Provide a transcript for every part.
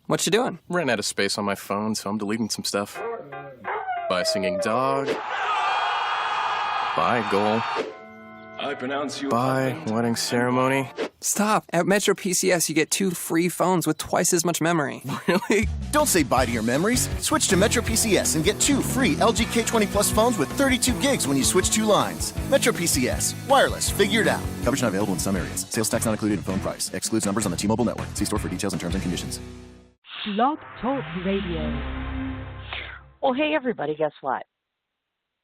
What you doing? Ran out of space on my phone, so I'm deleting some stuff. Bye, singing dog. Bye, goal. I pronounce you. Bye, wedding ceremony. Stop! At Metro PCS, you get 2 free phones with twice as much memory. Really? Don't say bye to your memories. Switch to Metro PCS and get 2 free LG K20 Plus phones with 32 gigs when you switch 2 lines. Metro PCS. Wireless. Figure it out. Coverage not available in some areas. Sales tax not included in phone price. Excludes numbers on the T-Mobile network. See store for details and terms and conditions. Blog Talk Radio. Well, hey, everybody, guess what?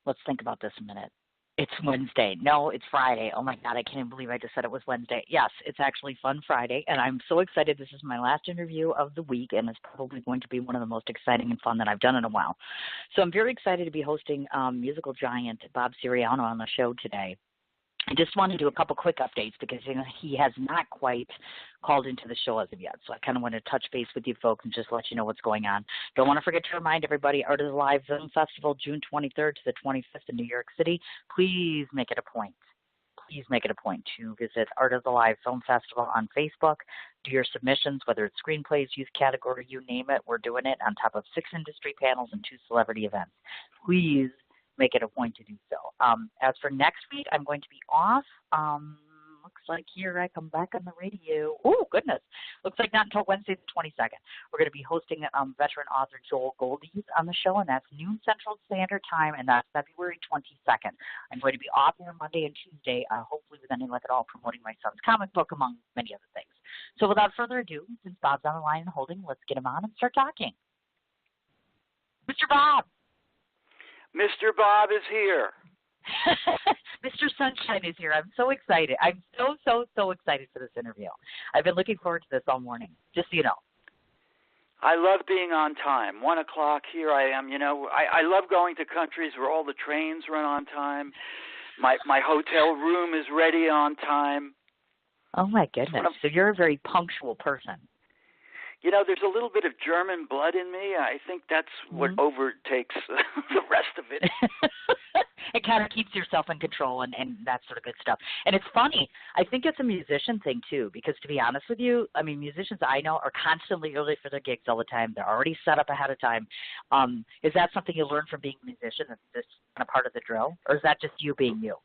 Let's think about this a minute. It's Wednesday. No, it's Friday. Oh, my God, I can't even believe I just said it was Wednesday. Yes, it's actually Fun Friday, and I'm so excited. This is my last interview of the week, and it's probably going to be one of the most exciting and fun that I've done in a while. So I'm very excited to be hosting musical giant Bob Curiano on the show today. I just want to do a couple quick updates because he has not quite called into the show as of yet. So I kind of want to touch base with you folks and just let you know what's going on. Don't want to forget to remind everybody, Art of the Live Film Festival, June 23rd to the 25th in New York City. Please make it a point. Please make it a point to visit Art of the Live Film Festival on Facebook. Do your submissions, whether it's screenplays, youth category, you name it. We're doing it on top of 6 industry panels and 2 celebrity events. Please make it a point to do so. As for next week, I'm going to be off. Looks like here I come back on the radio. Oh, goodness. Looks like not until Wednesday the 22nd. We're going to be hosting veteran author Joel Goldies on the show, and that's noon Central Standard Time, and that's February 22nd. I'm going to be off here Monday and Tuesday, hopefully with any luck at all, promoting my son's comic book, among many other things. So without further ado, since Bob's on the line and holding, let's get him on and start talking. Mr. Bob. Mr. Bob is here. Mr. Sunshine is here. I'm so excited. I'm so excited for this interview. I've been looking forward to this all morning, just so you know. I love being on time. 1 o'clock, here I am. You know, I love going to countries where all the trains run on time. My hotel room is ready on time. Oh, my goodness. So you're a very punctual person. You know, there's a little bit of German blood in me. I think that's what overtakes the rest of it. It kind of keeps yourself in control and that sort of good stuff. And it's funny. I think it's a musician thing, too, because to be honest with you, I mean, musicians I know are constantly early for their gigs all the time. They're already set up ahead of time. Is that something you learn from being a musician? Is this kind of part of the drill? Or is that just you being you?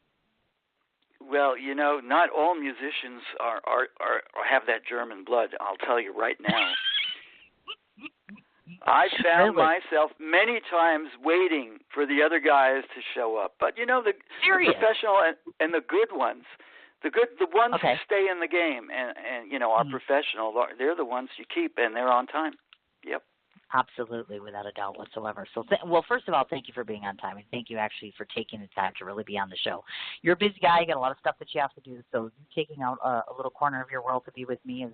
Well, you know, not all musicians are have that German blood. I'll tell you right now. I found myself many times waiting for the other guys to show up. But you know, the professional and the good ones, the ones who stay in the game and you know are professional. They're the ones you keep, and they're on time. Yep. Absolutely, without a doubt whatsoever. So, well, first of all, thank you for being on time, and thank you actually for taking the time to really be on the show. You're a busy guy. You got a lot of stuff that you have to do, so you taking out a little corner of your world to be with me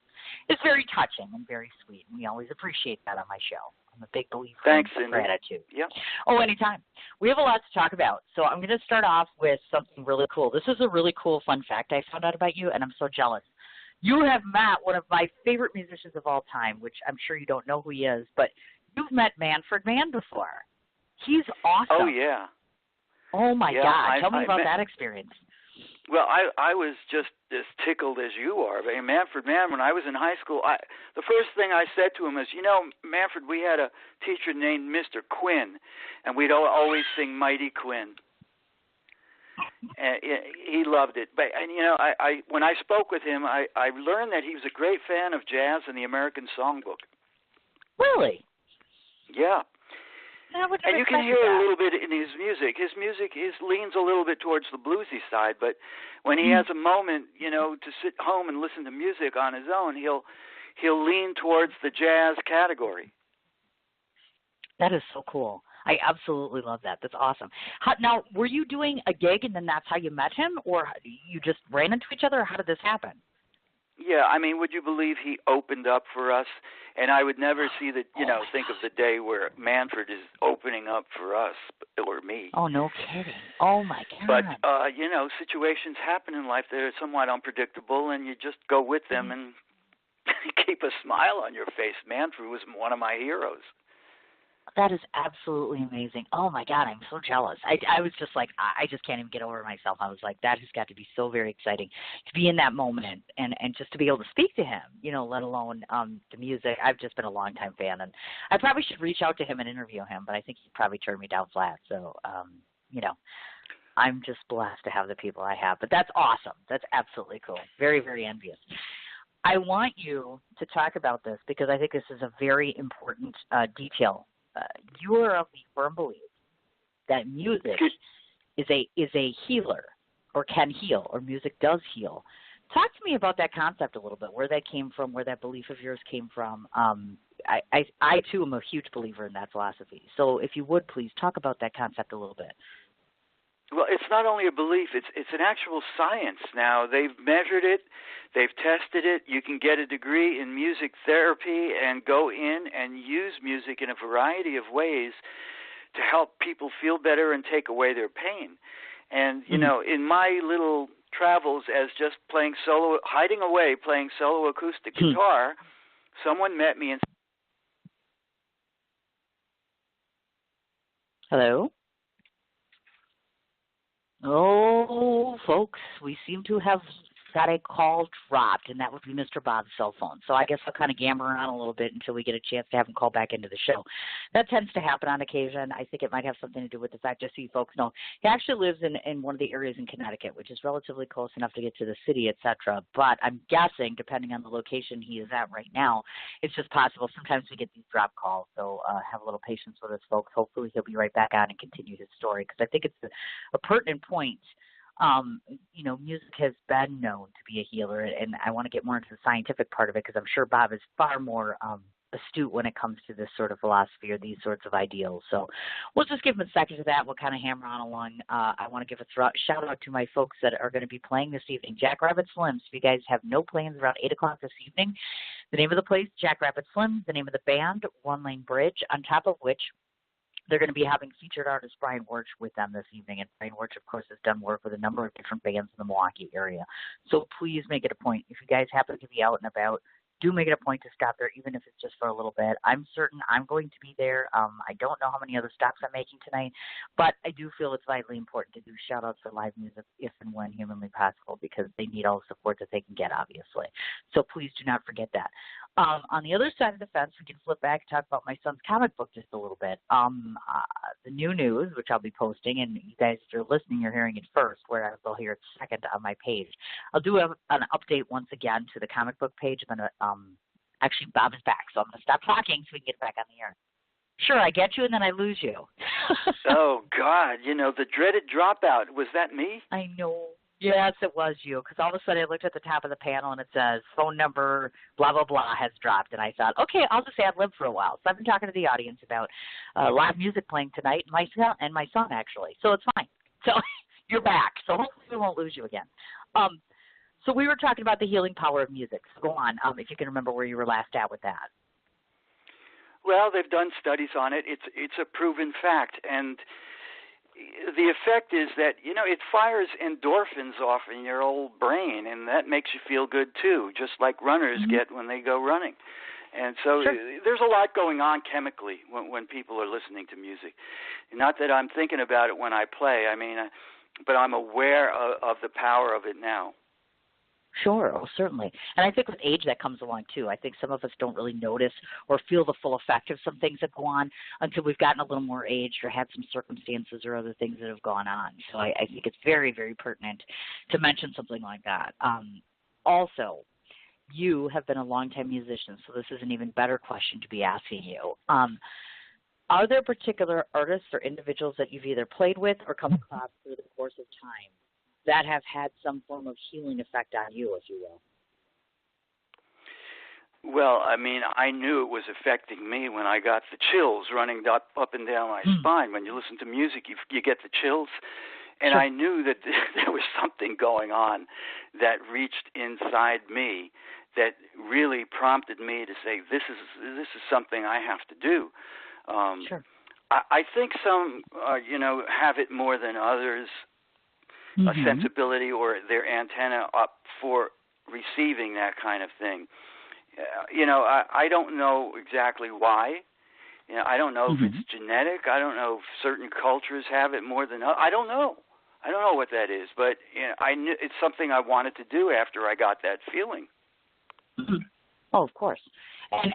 is very touching and very sweet, and we always appreciate that on my show. I'm a big believer in gratitude. Yep. Oh, anytime. We have a lot to talk about, so I'm going to start off with something really cool. This is a really cool fun fact I found out about you, and I'm so jealous. You have met one of my favorite musicians of all time, which I'm sure you don't know who he is, but you've met Manfred Mann before. He's awesome. Oh, yeah. Oh, my God. Tell me about that experience. Well, I was just as tickled as you are. I mean, Manfred Mann, when I was in high school, the first thing I said to him is, you know, Manfred, we had a teacher named Mr. Quinn, and we'd always sing Mighty Quinn. And he loved it. But and you know, I when I spoke with him, I learned that he was a great fan of jazz and the American Songbook. Really? Yeah. And you can hear that a little bit in his music. His music leans a little bit towards the bluesy side, but when he has a moment, you know, to sit home and listen to music on his own, he'll lean towards the jazz category. That is so cool. I absolutely love that. That's awesome. Now, were you doing a gig and then that's how you met him, or you just ran into each other, or how did this happen? Yeah, I mean, would you believe he opened up for us? And I would never see the, you know, think of the day where Manfred is opening up for us or me. Oh, no kidding. Oh, my God. But, you know, situations happen in life that are somewhat unpredictable, and you just go with them and keep a smile on your face. Manfred was one of my heroes. That is absolutely amazing. Oh my God, I'm so jealous. I was just like, I just can't even get over myself. I was like, that has got to be so very exciting to be in that moment and just to be able to speak to him, let alone the music. I've just been a longtime fan, and I probably should reach out to him and interview him, but I think he'd probably turn me down flat. So, I'm just blessed to have the people I have. But that's awesome. That's absolutely cool. Very, very envious. I want you to talk about this because I think this is a very important detail. You are of the firm belief that music is a healer, or can heal, or music does heal. Talk to me about that concept a little bit, where that came from, where that belief of yours came from. I too am a huge believer in that philosophy. So if you would please talk about that concept a little bit. Well, it's not only a belief, it's an actual science now. They've measured it, they've tested it. You can get a degree in music therapy and go in and use music in a variety of ways to help people feel better and take away their pain. And, in my little travels as just playing solo, hiding away, playing solo acoustic guitar, someone met me and Hello? Oh, folks, we seem to have got a call dropped, and that would be Mr. Bob's cell phone. So I guess I'll kind of gamble around a little bit until we get a chance to have him call back into the show. That tends to happen on occasion. I think it might have something to do with the fact, just so you folks know, he actually lives in one of the areas in Connecticut, which is relatively close enough to get to the city, etc. But I'm guessing, depending on the location he is at right now, it's just possible. Sometimes we get these drop calls, so have a little patience with us, folks. Hopefully he'll be right back on and continue his story, because I think it's a pertinent point. Music has been known to be a healer, and I want to get more into the scientific part of it, because I'm sure Bob is far more astute when it comes to this sort of philosophy or these sorts of ideals. So we'll just give him a second to that. We'll kind of hammer on along. I want to give a shout out to my folks that are going to be playing this evening. Jackrabbit Slims. If you guys have no plans around 8 o'clock this evening, the name of the place, Jackrabbit Slims, the name of the band, One Lane Bridge, on top of which they're going to be having featured artist Brian Wirch with them this evening. And Brian Wirch, of course, has done work with a number of different bands in the Milwaukee area. So please make it a point. If you guys happen to be out and about, do make it a point to stop there, even if it's just for a little bit. I'm certain I'm going to be there. I don't know how many other stops I'm making tonight, but I do feel it's vitally important to do shout-outs for live music if and when humanly possible, because they need all the support that they can get, obviously. So please do not forget that. On the other side of the fence, we can flip back and talk about my son's comic book just a little bit. The new news, which I'll be posting, and you guys, if you're listening, you're hearing it first, whereas they'll hear it second on my page. I'll do an update once again to the comic book page. I'm going to, actually, Bob is back, so I'm going to stop talking so we can get back on the air. Sure, I get you, and then I lose you. Oh, God, the dreaded dropout. Was that me? I know. Yes, it was you, because all of a sudden I looked at the top of the panel and it says phone number blah, blah, blah has dropped. And I thought, okay, I'll just ad lib for a while. So I've been talking to the audience about live music playing tonight, my son, actually. So it's fine. So you're back. So hopefully we won't lose you again. So we were talking about the healing power of music. So go on, if you can remember where you were last at with that. Well, they've done studies on it. It's a proven fact. And the effect is that, it fires endorphins off in your old brain, and that makes you feel good too, just like runners get when they go running. And so there's a lot going on chemically when people are listening to music. Not that I'm thinking about it when I play, but I'm aware of the power of it now. Sure, oh, certainly. And I think with age that comes along too. I think some of us don't really notice or feel the full effect of some things that go on until we've gotten a little more aged or had some circumstances or other things that have gone on. So I think it's very, very pertinent to mention something like that. Also, you have been a longtime musician, so this is an even better question to be asking you. Are there particular artists or individuals that you've either played with or come across through the course of time that have had some form of healing effect on you, if you will? Well, I knew it was affecting me when I got the chills running up and down my spine. When you listen to music, you get the chills. And Sure. I knew that there was something going on that reached inside me that really prompted me to say, this is something I have to do. Sure. I think some, have it more than others, a sensibility or their antenna up for receiving that kind of thing. I don't know exactly why. You know, I don't know if it's genetic. I don't know if certain cultures have it more than others. I don't know. I don't know what that is, but you know, I knew it's something I wanted to do after I got that feeling. Oh, of course.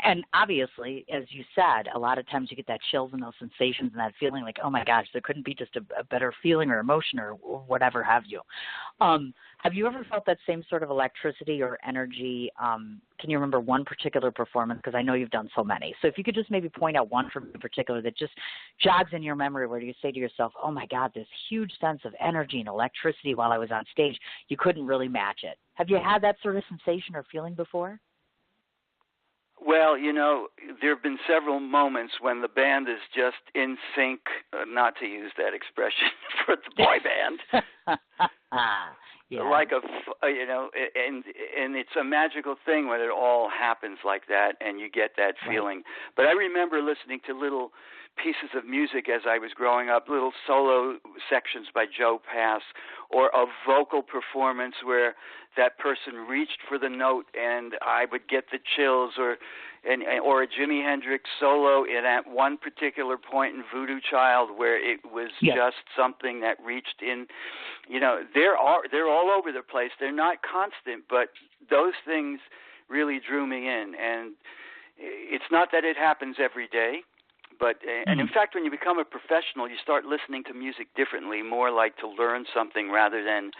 And obviously, as you said, a lot of times you get that chills and those sensations and that feeling like, oh my gosh, there couldn't be just a better feeling or emotion or whatever have you. Have you ever felt that same sort of electricity or energy? Can you remember one particular performance? Because I know you've done so many. So if you could just maybe point out one from in particular that just jogs in your memory where you say to yourself, oh my God, this huge sense of energy and electricity while I was on stage, you couldn't really match it. Have you had that sort of sensation or feeling before? Well, you know, there have been several moments when the band is just in sync, not to use that expression for the boy band. Yeah. Like you know, and it's a magical thing when it all happens like that and you get that feeling. But I remember listening to little pieces of music as I was growing up, little solo sections by Joe Pass, or a vocal performance where that person reached for the note and I would get the chills, or a Jimi Hendrix solo at one particular point in Voodoo Child where it was just something that reached in. You know, they're all over the place. They're not constant, but those things really drew me in. And it's not that it happens every day. But and in fact, when you become a professional, you start listening to music differently, more like to learn something rather than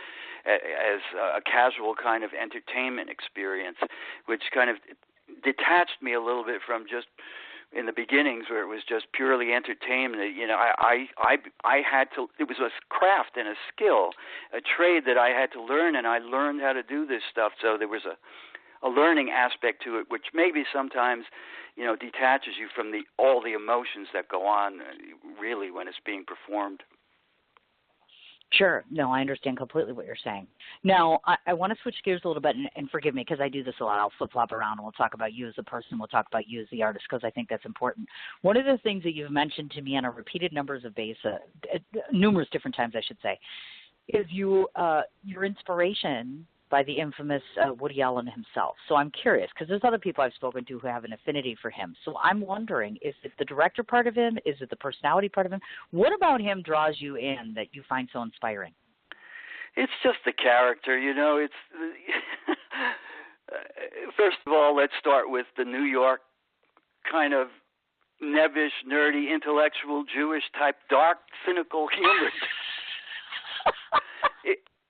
as a casual kind of entertainment experience, which kind of detached me a little bit from just in the beginnings where it was just purely entertainment. You know, I had to. It was a craft and a skill, a trade that I had to learn, and I learned how to do this stuff. So there was a learning aspect to it, which maybe sometimes, you know, detaches you from all the emotions that go on really when it's being performed. Sure. No, I understand completely what you're saying. Now, I want to switch gears a little bit, and forgive me because I do this a lot. I'll flip-flop around, and we'll talk about you as a person. We'll talk about you as the artist because I think that's important. One of the things that you've mentioned to me on a repeated numbers of numerous different times, I should say, is your inspiration by the infamous Woody Allen himself. So I'm curious, because there's other people I've spoken to who have an affinity for him. So I'm wondering, is it the director part of him? Is it the personality part of him? What about him draws you in that you find so inspiring? It's just the character, you know. It's first of all, let's start with the New York kind of nebbish, nerdy, intellectual, Jewish type, dark, cynical humor.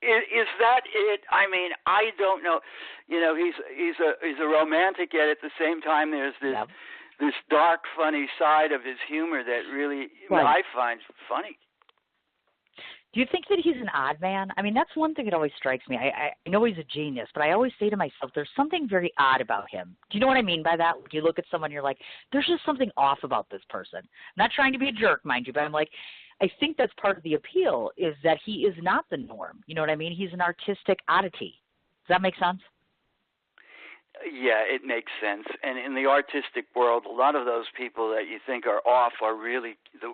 Is that it? I mean, I don't know. You know, he's a romantic, yet at the same time there's this dark, funny side of his humor that really I find funny. Do you think that he's an odd man? I mean, that's one thing that always strikes me. I know he's a genius, but I always say to myself, there's something very odd about him. Do you know what I mean by that? Do you look at someone and you're like, there's just something off about this person? I'm not trying to be a jerk, mind you, but I'm like, I think that's part of the appeal is that he is not the norm. You know what I mean? He's an artistic oddity. Does that make sense? Yeah, it makes sense. And in the artistic world, a lot of those people that you think are off are really the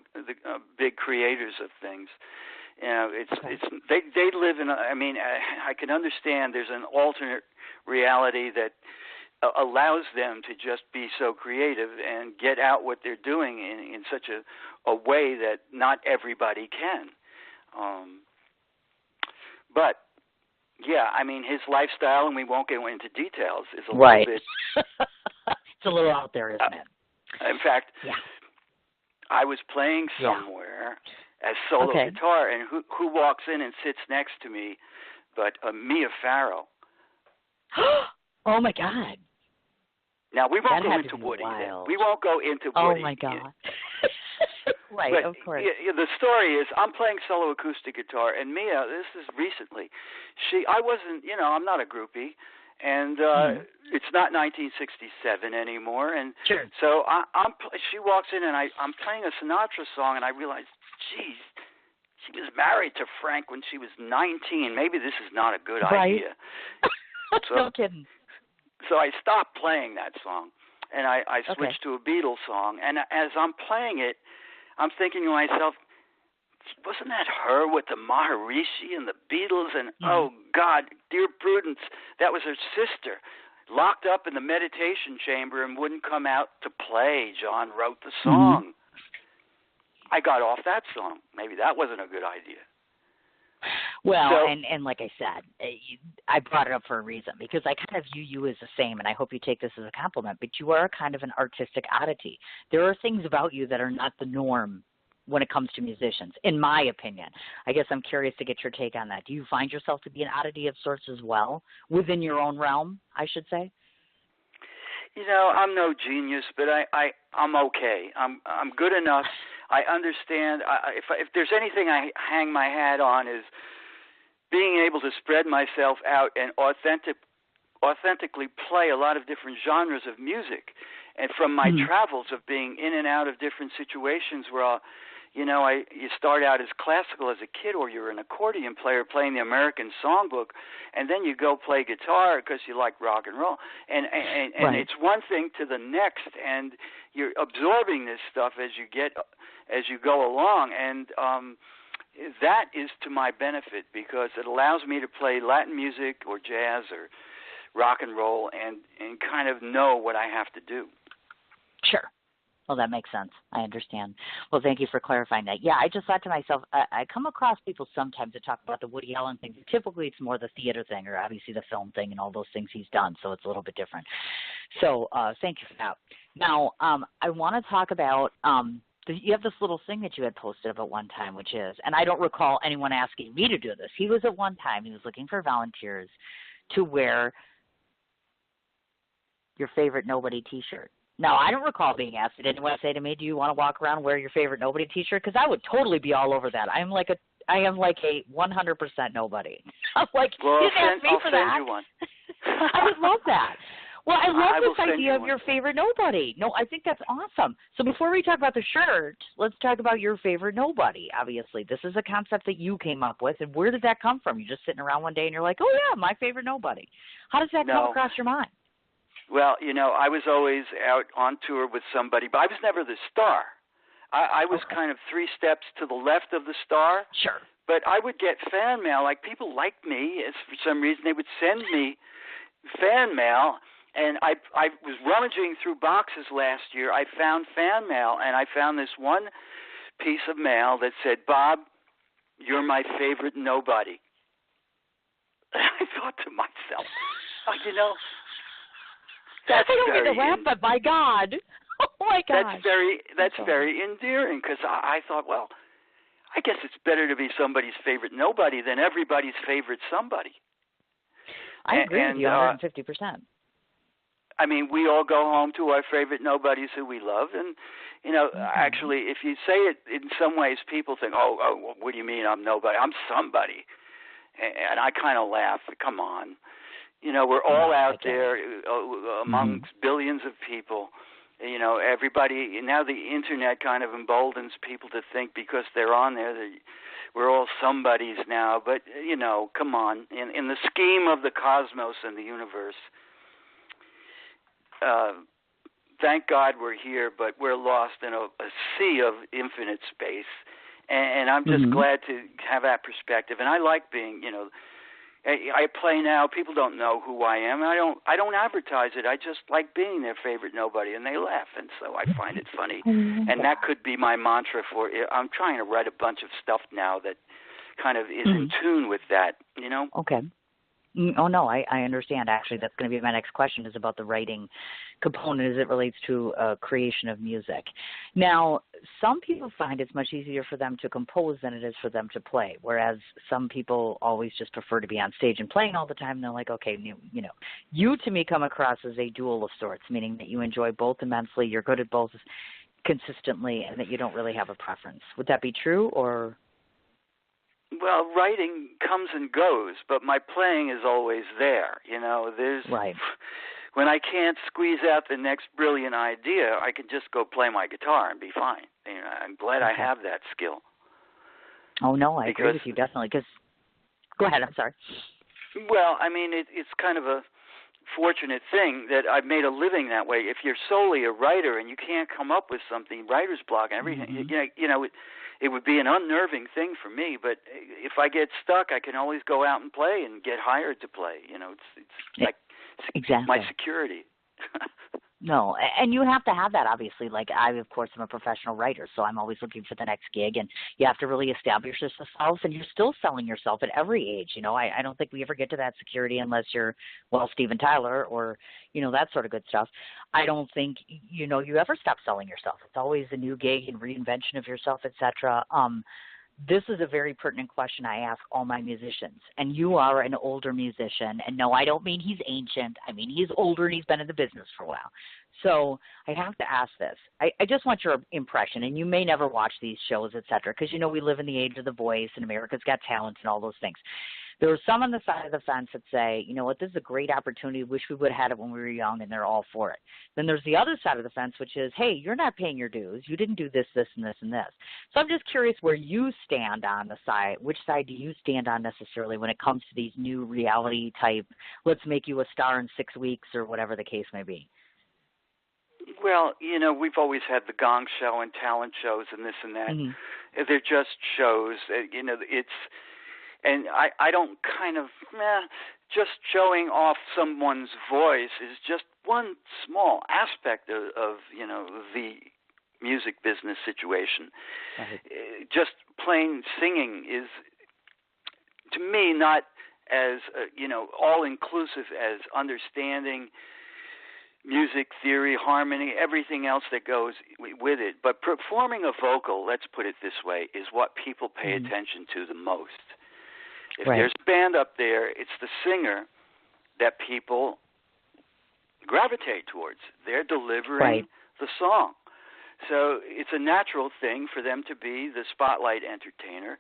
big creators of things. You know, they live in. I mean, I can understand there's an alternate reality that allows them to just be so creative and get out what they're doing in such a way that not everybody can. But yeah, I mean, his lifestyle, and we won't go into details, is a little bit. It's a little out there, isn't it? In fact, I was playing somewhere as solo guitar, and who walks in and sits next to me but Mia Farrow. Oh my God! Now we won't go into Woody. We won't go into Woody. Oh my God! Right, but, of course. The story is, I'm playing solo acoustic guitar, and Mia, this is recently. I wasn't, you know, I'm not a groupie, and it's not 1967 anymore, and so she walks in, and I'm playing a Sinatra song, and I realize, geez, she was married to Frank when she was 19. Maybe this is not a good idea. No kidding. So I stopped playing that song, and I switched to a Beatles song. And as I'm playing it, I'm thinking to myself, wasn't that her with the Maharishi and the Beatles? And oh God, dear Prudence, that was her sister. locked up in the meditation chamber and wouldn't come out to play. John wrote the song. I got off that song. Maybe that wasn't a good idea. Well, So- and like I said, I brought it up for a reason because I kind of view you as the same, and I hope you take this as a compliment, but you are kind of an artistic oddity. There are things about you that are not the norm when it comes to musicians, in my opinion. I guess I'm curious to get your take on that. Do you find yourself to be an oddity of sorts as well, within your own realm, I should say? You know, I'm no genius, but I'm okay. I'm good enough. I understand. If there's anything I hang my hat on is being able to spread myself out and authentically play a lot of different genres of music. And from my travels of being in and out of different situations where you start out as classical as a kid, or you're an accordion player playing the American songbook, and then you go play guitar because you like rock and roll. And Right. it's one thing to the next, and you're absorbing this stuff as you go along, and that is to my benefit because it allows me to play Latin music or jazz or rock and roll and kind of know what I have to do. Sure. Well, that makes sense. I understand. Well, thank you for clarifying that. Yeah, I just thought to myself, I come across people sometimes that talk about the Woody Allen thing. Typically, it's more the theater thing or obviously the film thing and all those things he's done, so it's a little bit different. So thank you for that. Now, I want to talk about you have this little thing that you had posted about one time, which is, and I don't recall anyone asking me to do this. He was at one time, he was looking for volunteers to wear your favorite Nobody T-shirt. Now, I don't recall being asked. Did anyone say to me, "Do you want to walk around and wear your favorite Nobody T-shirt?" Because I would totally be all over that. I am like a 100% nobody. I'm like, Well, you didn't ask me I'll for send that. you one. I would love that. Well, I love I will this send idea you of one. your favorite nobody. No, I think that's awesome. So before we talk about the shirt, let's talk about your favorite nobody. Obviously, this is a concept that you came up with, and where did that come from? You're just sitting around one day and you're like, "Oh yeah, my favorite nobody." How does that come No. across your mind? Well, I was always out on tour with somebody, but I was never the star. I was kind of 3 steps to the left of the star. Sure. But I would get fan mail. Like, people liked me. For some reason, they would send me fan mail. And I was rummaging through boxes last year. I found fan mail, and I found this one piece of mail that said, "Bob, you're my favorite nobody." I thought to myself, that's I don't very mean to laugh, but my God. Oh, my gosh. That's very endearing because I thought, well, I guess it's better to be somebody's favorite nobody than everybody's favorite somebody. I agree with you 150%. I mean, we all go home to our favorite nobodies who we love, and actually, if you say it in some ways, people think, "Oh, what do you mean I'm nobody? I'm somebody," and I kind of laugh. Come on, we're all out there amongst billions of people. Everybody now. The internet kind of emboldens people to think because they're on there that we're all somebodies now. But come on, in the scheme of the cosmos and the universe. Thank God we're here, but we're lost in a sea of infinite space, and I'm just glad to have that perspective. And I like being, I play now. People don't know who I am. I don't advertise it. I just like being their favorite nobody, and they laugh, and so I find it funny. And that could be my mantra for. I'm trying to write a bunch of stuff now that kind of is in tune with that. Okay. Oh, no, I understand. Actually, that's going to be my next question is about the writing component as it relates to creation of music. Now, some people find it's much easier for them to compose than it is for them to play, whereas some people always just prefer to be on stage and playing all the time. And they're like, okay, you to me come across as a dual of sorts, meaning that you enjoy both immensely, you're good at both consistently, and that you don't really have a preference. Would that be true, or... Well, writing comes and goes, but my playing is always there. There's right. When I can't squeeze out the next brilliant idea, I can just go play my guitar and be fine. I'm glad I have that skill. Oh no, I agree with you definitely. Because go ahead, I'm sorry. Well, I mean, it's kind of a fortunate thing that I've made a living that way. If you're solely a writer and you can't come up with something, writer's block and everything, it would be an unnerving thing for me, but if I get stuck, I can always go out and play and get hired to play. It's like Exactly. my security. No, and you have to have that, obviously. Like, I, of course, am a professional writer, so I'm always looking for the next gig, and you have to really establish yourself, and you're still selling yourself at every age. You know, I don't think we ever get to that security unless you're, well, Steven Tyler or, you know, that sort of good stuff. I don't think, you know, you ever stop selling yourself. It's always a new gig and reinvention of yourself, et cetera. This is a very pertinent question I ask all my musicians. And you are an older musician. And no, I don't mean he's ancient. I mean he's older and he's been in the business for a while. So I have to ask this. I just want your impression. And you may never watch these shows, et cetera, because, you know, we live in the age of The Voice and America's Got Talent and all those things. There are some on the side of the fence that say, you know what, this is a great opportunity. Wish we would have had it when we were young, and they're all for it. Then there's the other side of the fence, which is, hey, you're not paying your dues. You didn't do this, this, and this, and this. So I'm just curious where you stand on the side. Which side do you stand on necessarily when it comes to these new reality type, let's make you a star in 6 weeks or whatever the case may be? Well, you know, we've always had the Gong Show and talent shows and this and that. Mm-hmm. They're just shows. You know, it's... And I don't kind of, just showing off someone's voice is just one small aspect of you know, the music business situation. Right. Just plain singing is, to me, not as, you know, all-inclusive as understanding music theory, harmony, everything else that goes with it. But performing a vocal, let's put it this way, is what people pay attention to the most. If there's a band up there, it's the singer that people gravitate towards. They're delivering the song. So it's a natural thing for them to be the spotlight entertainer.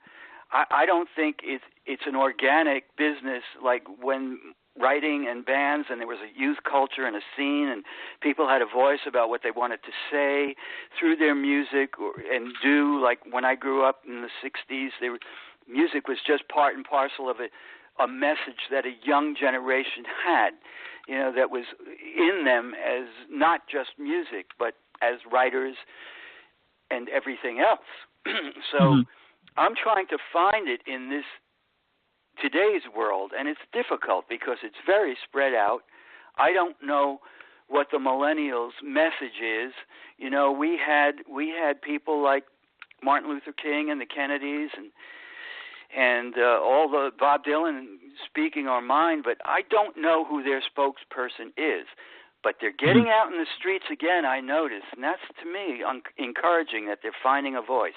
I don't think it's an organic business like when writing and bands and there was a youth culture and a scene and people had a voice about what they wanted to say through their music and do. Like when I grew up in the 60s, music was just part and parcel of a message that a young generation had, you know, that was in them as not just music, but as writers and everything else. So I'm trying to find it in this today's world, and it's difficult because it's very spread out. I don't know what the millennials' message is. You know, we had people like Martin Luther King and the Kennedys and all the Bob Dylan speaking our mind, but I don't know who their spokesperson is. But they're getting out in the streets again, I notice, and that's, to me, encouraging that they're finding a voice.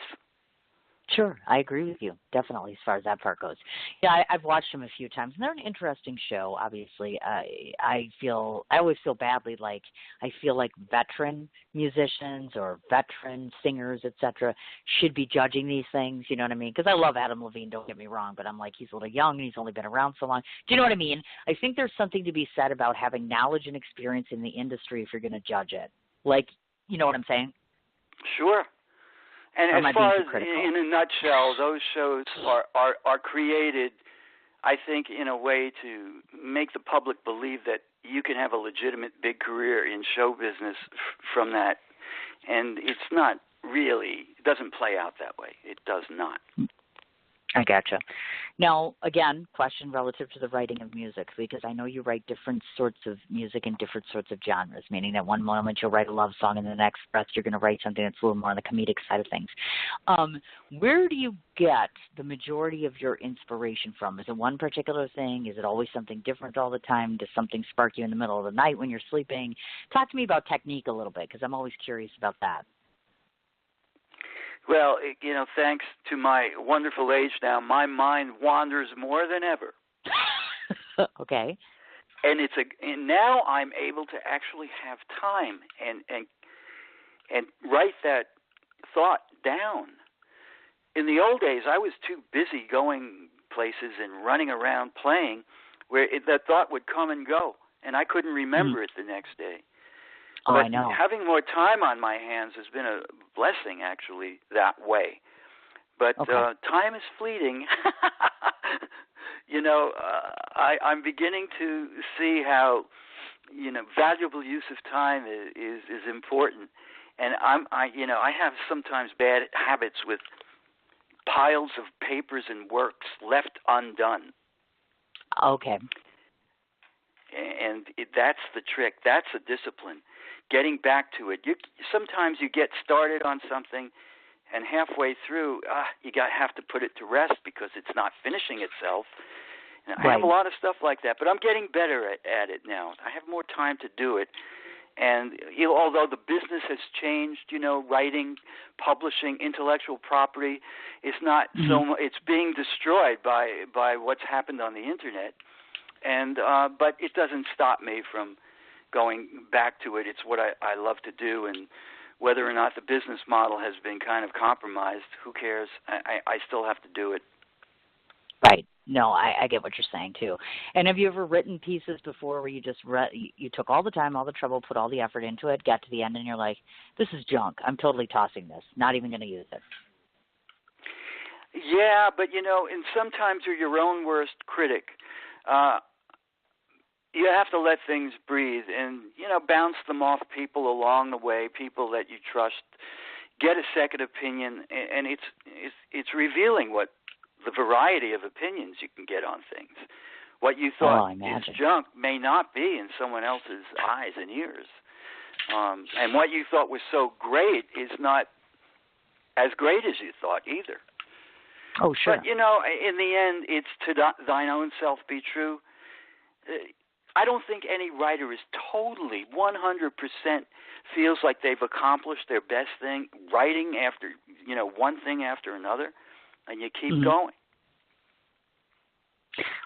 Sure, I agree with you, definitely, as far as that part goes. Yeah, I've watched them a few times, and they're an interesting show, obviously. I always feel badly, like, I feel like veteran musicians or veteran singers, et cetera, should be judging these things, you know what I mean? Because I love Adam Levine, don't get me wrong, but I'm like, he's a little young, and he's only been around so long. Do you know what I mean? I think there's something to be said about having knowledge and experience in the industry if you're going to judge it. Like, you know what I'm saying? Sure. And as far as in a nutshell, those shows are created, I think, in a way to make the public believe that you can have a legitimate big career in show business from that. And it's not really, it doesn't play out that way. It does not. I gotcha. Now, again, question relative to the writing of music, because I know you write different sorts of music in different sorts of genres, meaning that one moment you'll write a love song and the next breath you're going to write something that's a little more on the comedic side of things. Where do you get the majority of your inspiration from? Is it one particular thing? Is it always something different all the time? Does something spark you in the middle of the night when you're sleeping? Talk to me about technique a little bit, because I'm always curious about that. Well, you know, thanks to my wonderful age now, my mind wanders more than ever. Okay. And now I'm able to actually have time and write that thought down. In the old days, I was too busy going places and running around playing where that thought would come and go, and I couldn't remember it the next day. Oh, but I know. Having more time on my hands has been a blessing, actually, that way. But time is fleeting. You know, I'm beginning to see how, you know, valuable use of time is important. And I have sometimes bad habits with piles of papers and works left undone. Okay. that's the trick. That's a discipline. Getting back to it. Sometimes you get started on something, and halfway through, you have to put it to rest because it's not finishing itself. And I have a lot of stuff like that, but I'm getting better at it now. I have more time to do it. And although the business has changed, writing, publishing, intellectual property, it's not so much. It's being destroyed by what's happened on the internet. And but it doesn't stop me from going back to it. It's what I love to do, and whether or not the business model has been kind of compromised, who cares? I still have to do it. Right. No, I get what you're saying, too. And have you ever written pieces before where you just you took all the time, all the trouble, put all the effort into it, got to the end, and you're like, this is junk. I'm totally tossing this. Not even going to use it. Yeah, but, and sometimes you're your own worst critic. You have to let things breathe and, bounce them off people along the way, people that you trust. Get a second opinion, and it's revealing what the variety of opinions you can get on things. What you thought is junk may not be in someone else's eyes and ears. And what you thought was so great is not as great as you thought either. Oh, sure. But, in the end, it's to thine own self be true. I don't think any writer is totally 100% feels like they've accomplished their best thing, writing after, one thing after another, and you keep going.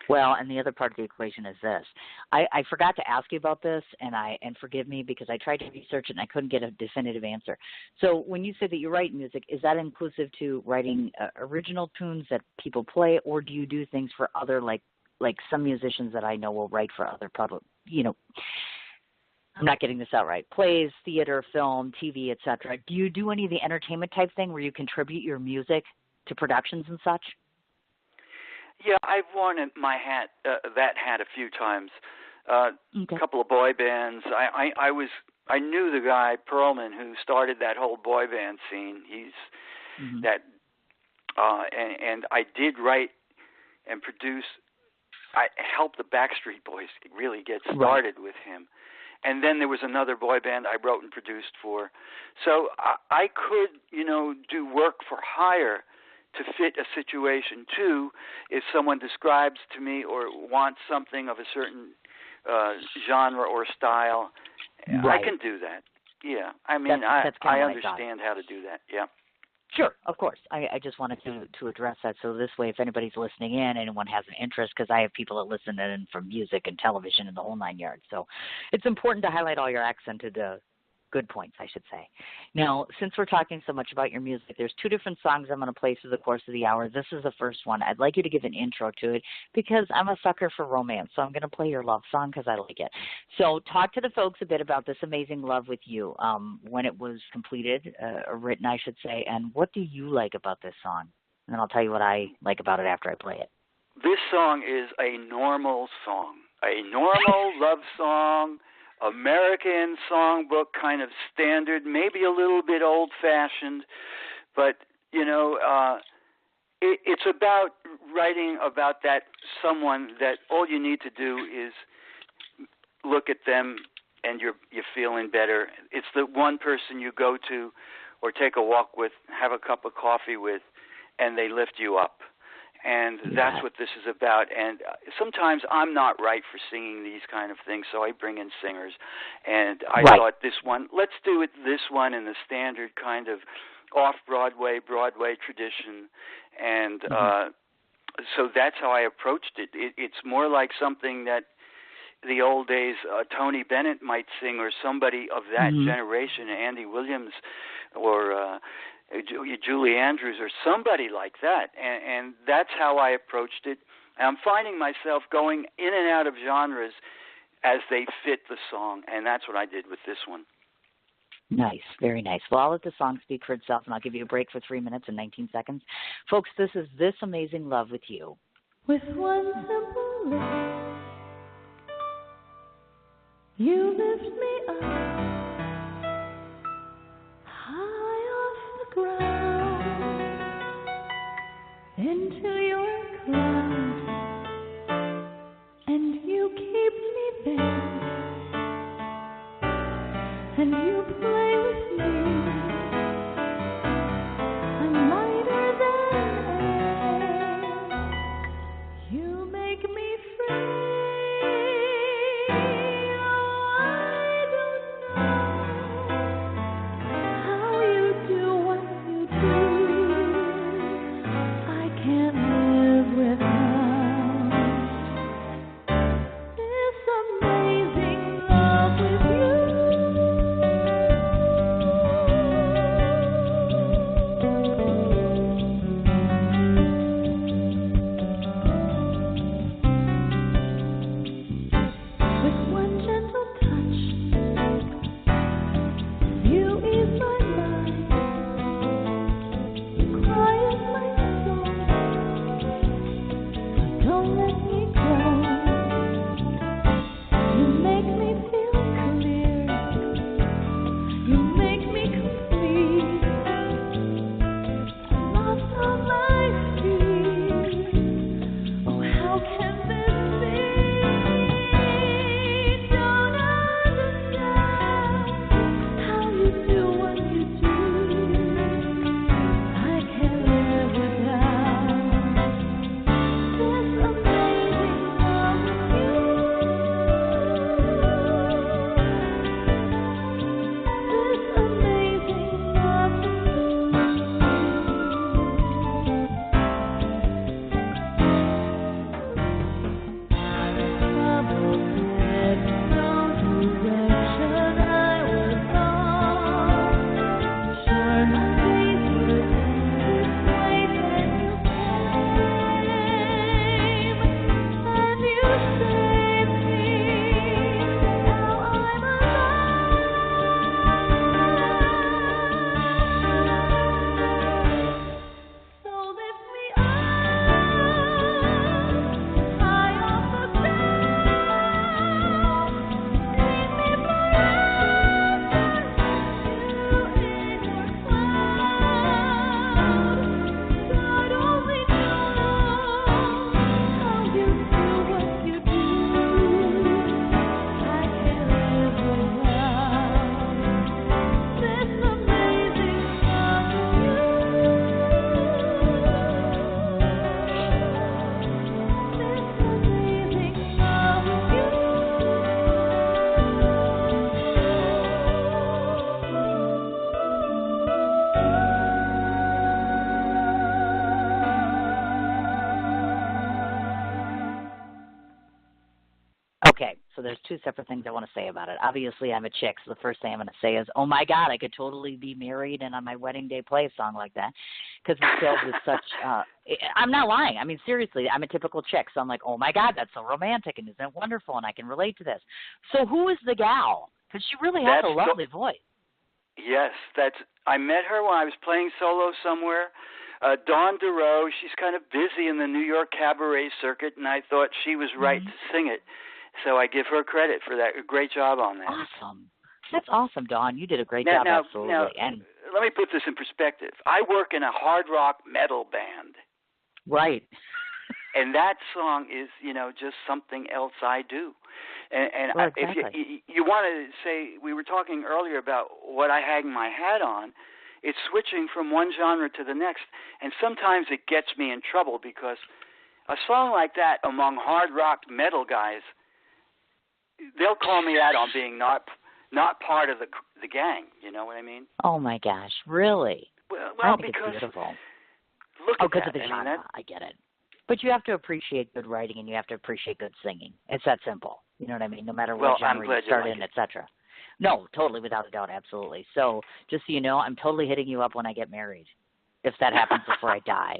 Well, and the other part of the equation is this. I forgot to ask you about this, and forgive me because I tried to research it and I couldn't get a definitive answer. So when you say that you write music, is that inclusive to writing original tunes that people play, or do you do things for other, like some musicians that I know will write for other public, I'm not getting this out right, plays, theater, film, TV, etc. Do you do any of the entertainment type thing where you contribute your music to productions and such? Yeah, I've worn that hat a few times. A couple of boy bands. I knew the guy Perlman who started that whole boy band scene. He's that, and I did write and produce. I helped the Backstreet Boys really get started with him. And then there was another boy band I wrote and produced for. So I could, do work for hire to fit a situation, too, if someone describes to me or wants something of a certain genre or style. I can do that. Yeah. I mean, I understand how to do that. Yeah. Sure, of course. I just wanted to address that. So this way, if anybody's listening in, anyone has an interest, because I have people that listen in from music and television and the whole nine yards. So it's important to highlight all your accented good points, I should say. Now, since we're talking so much about your music, there's two different songs I'm going to play through the course of the hour. This is the first one. I'd like you to give an intro to it because I'm a sucker for romance, so I'm going to play your love song because I like it. So talk to the folks a bit about this amazing Love with You, when it was completed, or written, I should say, and what do you like about this song? And then I'll tell you what I like about it after I play it. This song is a normal song, a normal love song, American songbook kind of standard, maybe a little bit old-fashioned, but, it's about writing about that someone that all you need to do is look at them and you're feeling better. It's the one person you go to or take a walk with, have a cup of coffee with, and they lift you up. And that's what this is about. And sometimes I'm not right for singing these kind of things, so I bring in singers. And I thought this one, let's do this one in the standard kind of off-Broadway, Broadway tradition. And so that's how I approached it. It's more like something that the old days Tony Bennett might sing, or somebody of that generation, Andy Williams or Julie Andrews or somebody like that. And that's how I approached it. And I'm finding myself going in and out of genres as they fit the song, and that's what I did with this one. Nice, very nice. Well, I'll let the song speak for itself, and I'll give you a break for 3 minutes and 19 seconds. Folks, this is This Amazing Love with You. With one simple look, you lift me up high off the ground into your clouds, and you keep me there. so there's two separate things I want to say about it. Obviously, I'm a chick, so the first thing I'm going to say is, oh, my God, I could totally be married and on my wedding day play a song like that, because it's filled with such I'm not lying. I mean, seriously, I'm a typical chick, so I'm like, oh, my God, that's so romantic, and isn't it wonderful, and I can relate to this. So who is the gal? Because she really has a lovely voice. Yes, I met her when I was playing solo somewhere. Dawn DeRoe, she's kind of busy in the New York cabaret circuit, and I thought she was right to sing it. So I give her credit for that. Great job on that. Awesome. That's awesome, Dawn. You did a great job, absolutely. Now, and let me put this in perspective. I work in a hard rock metal band. Right. And that song is, just something else I do. And well, exactly. If you want to say, we were talking earlier about what I hang my hat on, it's switching from one genre to the next. And sometimes it gets me in trouble because a song like that among hard rock metal guys, they'll call me out on being not part of the gang. You know what I mean? Oh, my gosh. Really? Well, I think because it's beautiful. Look at because that. of the genre. I get it. But you have to appreciate good writing and you have to appreciate good singing. It's that simple. You know what I mean? No matter what genre you start in, etc. No, totally, without a doubt, absolutely. So just so you know, I'm totally hitting you up when I get married, if that happens before I die.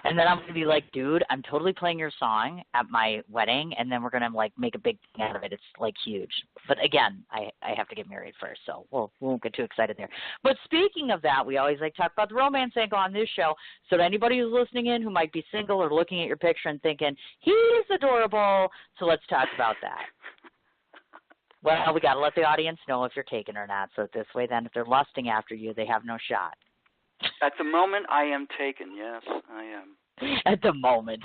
And then I'm going to be like, dude, I'm totally playing your song at my wedding, and then we're going to, make a big thing out of it. It's, huge. But, again, I have to get married first, so we won't get too excited there. But speaking of that, we always like to talk about the romance angle on this show. So to anybody who's listening in who might be single or looking at your picture and thinking, he's adorable, so let's talk about that. Well, we got to let the audience know if you're taken or not. So this way, then, if they're lusting after you, they have no shot. At the moment, I am taken. Yes, I am. At the moment.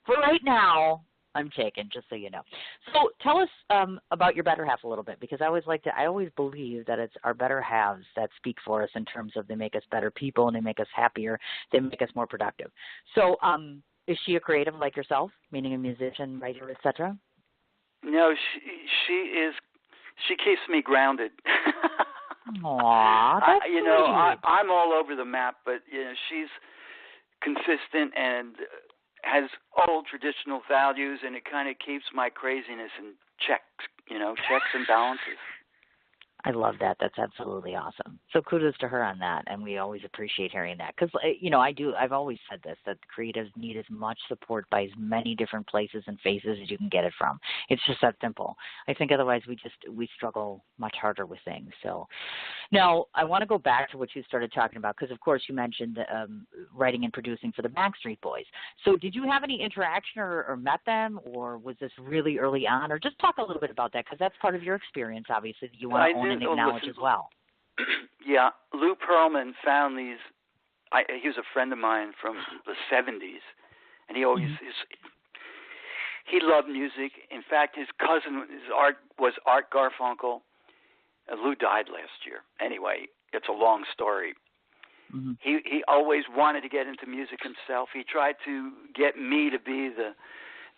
For right now, I'm taken, just so you know. So tell us about your better half a little bit, because I always believe that it's our better halves that speak for us in terms of they make us better people and they make us happier, they make us more productive. So is she a creative like yourself, meaning a musician, writer, etc.? No, she is. She keeps me grounded. Aw, that's sweet. I'm all over the map, but she's consistent and has old traditional values, and it kind of keeps my craziness in checks, checks and balances. I love that. That's absolutely awesome. So kudos to her on that, and we always appreciate hearing that. Because, I've always said this, that creatives need as much support by as many different places and faces as you can get it from. It's just that simple. I think otherwise we struggle much harder with things. So now I want to go back to what you started talking about, because, of course, you mentioned writing and producing for the Backstreet Boys. So did you have any interaction or met them, or was this really early on? Or just talk a little bit about that, because that's part of your experience, obviously, that you want to own and acknowledge as well. Yeah, Lou Pearlman found these. He was a friend of mine from the 70s, and he always he loved music. In fact, his cousin was Art Garfunkel. Lou died last year. Anyway, it's a long story. Mm-hmm. He always wanted to get into music himself. He tried to get me to be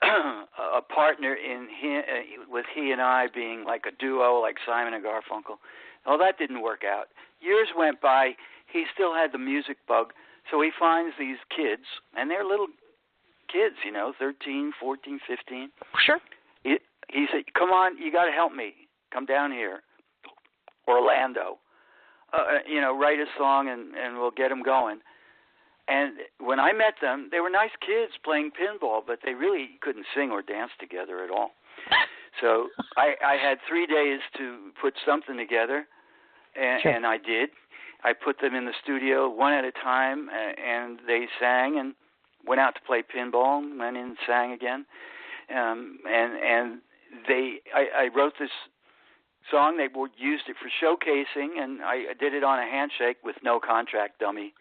a partner in him, with he and I being like a duo, like Simon and Garfunkel. Well, that didn't work out. Years went by. He still had the music bug, so he finds these kids, and they're little kids, 13, 14, 15. Sure. He said, come on, you got to help me. Come down here, Orlando. Write a song, and we'll get them going. And when I met them, they were nice kids playing pinball, but they really couldn't sing or dance together at all. So I had 3 days to put something together, and I did. I put them in the studio one at a time, and they sang and went out to play pinball, and went in and sang again. And I wrote this song. They used it for showcasing, and I did it on a handshake with no contract dummy.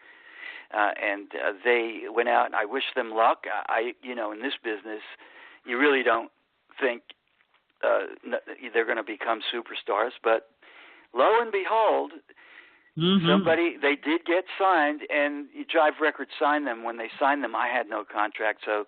And they went out, and I wish them luck. In this business, you really don't think they're going to become superstars. But lo and behold, they did get signed, and Jive Records signed them. When they signed them, I had no contract, so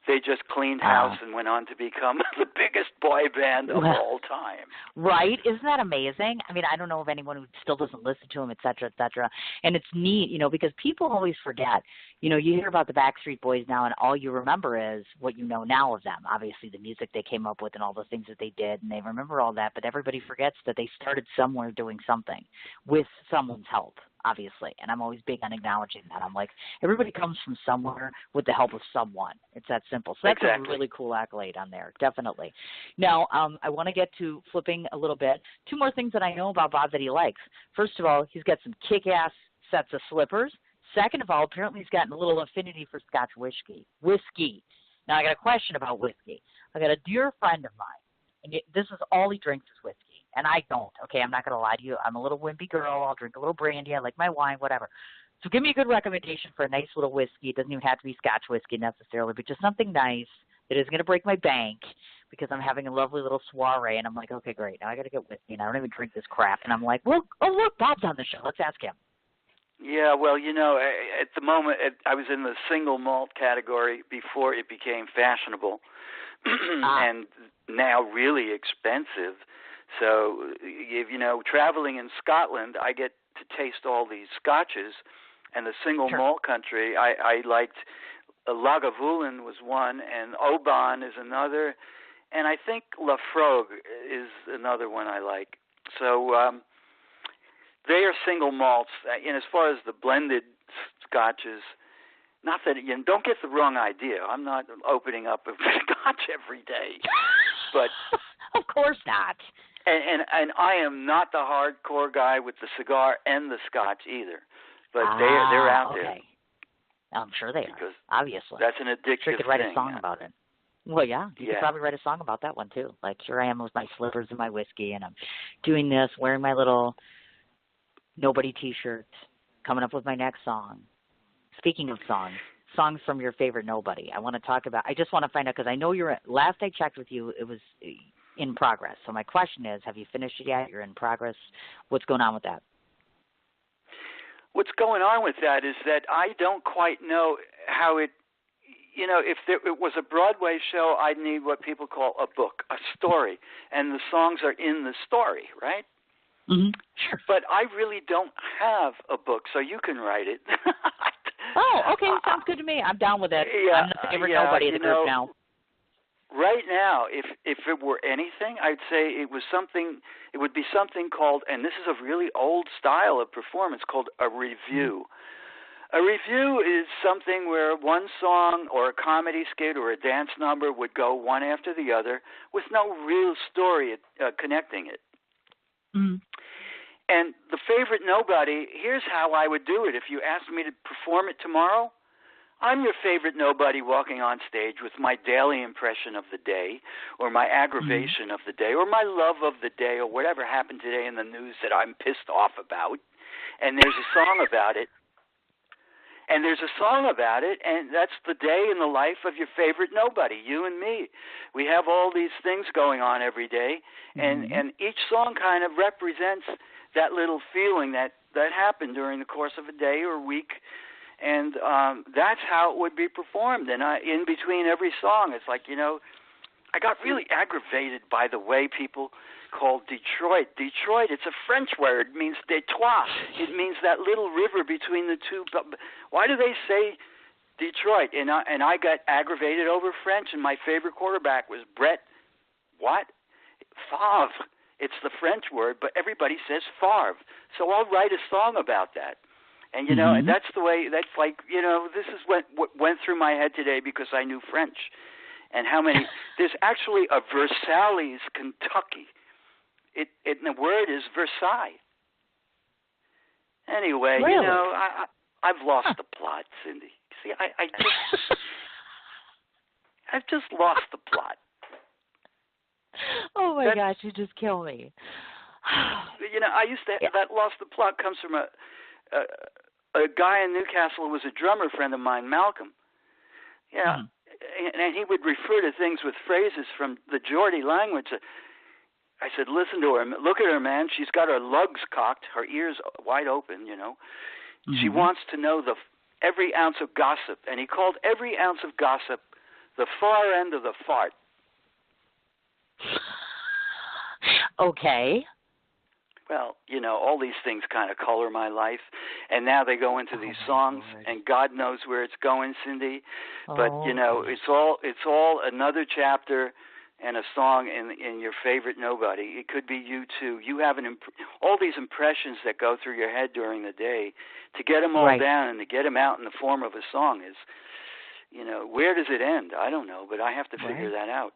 they just cleaned house and went on to become the biggest boy band of all time. Right? Isn't that amazing? I mean, I don't know of anyone who still doesn't listen to him, et cetera, et cetera. And it's neat, because people always forget. You hear about the Backstreet Boys now, and all you remember is what you know now of them. Obviously, the music they came up with and all the things that they did, and they remember all that. But everybody forgets that they started somewhere doing something with someone's help, obviously. And I'm always big on acknowledging that. I'm like, everybody comes from somewhere with the help of someone. It's that simple. So that's a really cool accolade on there, definitely. Now, I want to get to flipping a little bit. 2 more things that I know about Bob that he likes. First of all, he's got some kick-ass sets of slippers. Second of all, apparently he's gotten a little affinity for Scotch whiskey. Now, I got a question about whiskey. I got a dear friend of mine, and this is all he drinks is whiskey, and I don't. Okay, I'm not going to lie to you. I'm a little wimpy girl. I'll drink a little brandy. I like my wine, whatever. So give me a good recommendation for a nice little whiskey. It doesn't even have to be Scotch whiskey necessarily, but just something nice that isn't going to break my bank because I'm having a lovely little soiree, and I'm like, okay, great. Now I got to get whiskey, and I don't even drink this crap. And I'm like, well, oh, look, Bob's on the show. Let's ask him. Yeah, well, at the moment, I was in the single malt category before it became fashionable and now really expensive. So, traveling in Scotland, I get to taste all these scotches, and the single malt country, I liked Lagavulin was one, and Oban is another, and I think Lafrogue is another one I like. So, they are single malts, and as far as the blended scotches, not that don't get the wrong idea. I'm not opening up a scotch every day, but of course not. And I am not the hardcore guy with the cigar and the scotch either, but they're out there. I'm sure they are. Obviously, that's an addictive sure could write thing. A song about it. Well, yeah, you could probably write a song about that one too. Like, here I am with my slippers and my whiskey, and I'm doing this, wearing my little Nobody T-shirt, coming up with my next song. Speaking of songs from your favorite Nobody. I just want to find out, because I know last I checked with you, it was in progress. So my question is, have you finished it yet? You're in progress. What's going on with that? What's going on with that is that I don't quite know how it, if it was a Broadway show, I'd need what people call a book, a story, and the songs are in the story, right? Mm-hmm. Sure. But I really don't have a book, so you can write it. Oh, okay. Sounds good to me. I'm down with it. Yeah, I'm the favorite Nobody of the group now. Right now, if it were anything, I'd say it would be something called, and this is a really old style of performance, called a review. A review is something where one song or a comedy skit or a dance number would go one after the other with no real story connecting it. Mm. And the favorite Nobody, here's how I would do it. If you asked me to perform it tomorrow, I'm your favorite Nobody walking on stage with my daily impression of the day or my aggravation of the day or my love of the day or whatever happened today in the news that I'm pissed off about. And there's a song about it. And that's the day in the life of your favorite Nobody, you and me. We have all these things going on every day, and each song kind of represents that little feeling that happened during the course of a day or week, and that's how it would be performed. And in between every song, it's like, I got really aggravated by the way people call Detroit. Detroit, it's a French word. It means Detroit. It means that little river between the two. Why do they say Detroit? And I got aggravated over French, and my favorite quarterback was Brett. What? Favre. It's the French word, but everybody says Favre. So I'll write a song about that. And, and that's the way, that's like, this is what went through my head today because I knew French. And there's actually a Versailles, Kentucky. The word is Versailles. Anyway, really? I've lost the plot, Cindy. See, I've just lost the plot. Oh my gosh, you just kill me. I used to that lost the plot comes from a guy in Newcastle who was a drummer friend of mine, Malcolm. Yeah. And he would refer to things with phrases from the Geordie language. I said, listen to her. Look at her, man. She's got her lugs cocked, her ears wide open, She wants to know every ounce of gossip. And he called every ounce of gossip the far end of the fart. Okay. Well, all these things kind of color my life, and now they go into these songs, and God knows where it's going, Cindy. But it's all another chapter and a song in your favorite nobody. It could be you too. You have all these impressions that go through your head during the day. To get them all down and to get them out in the form of a song is, where does it end? I don't know, but I have to figure that out.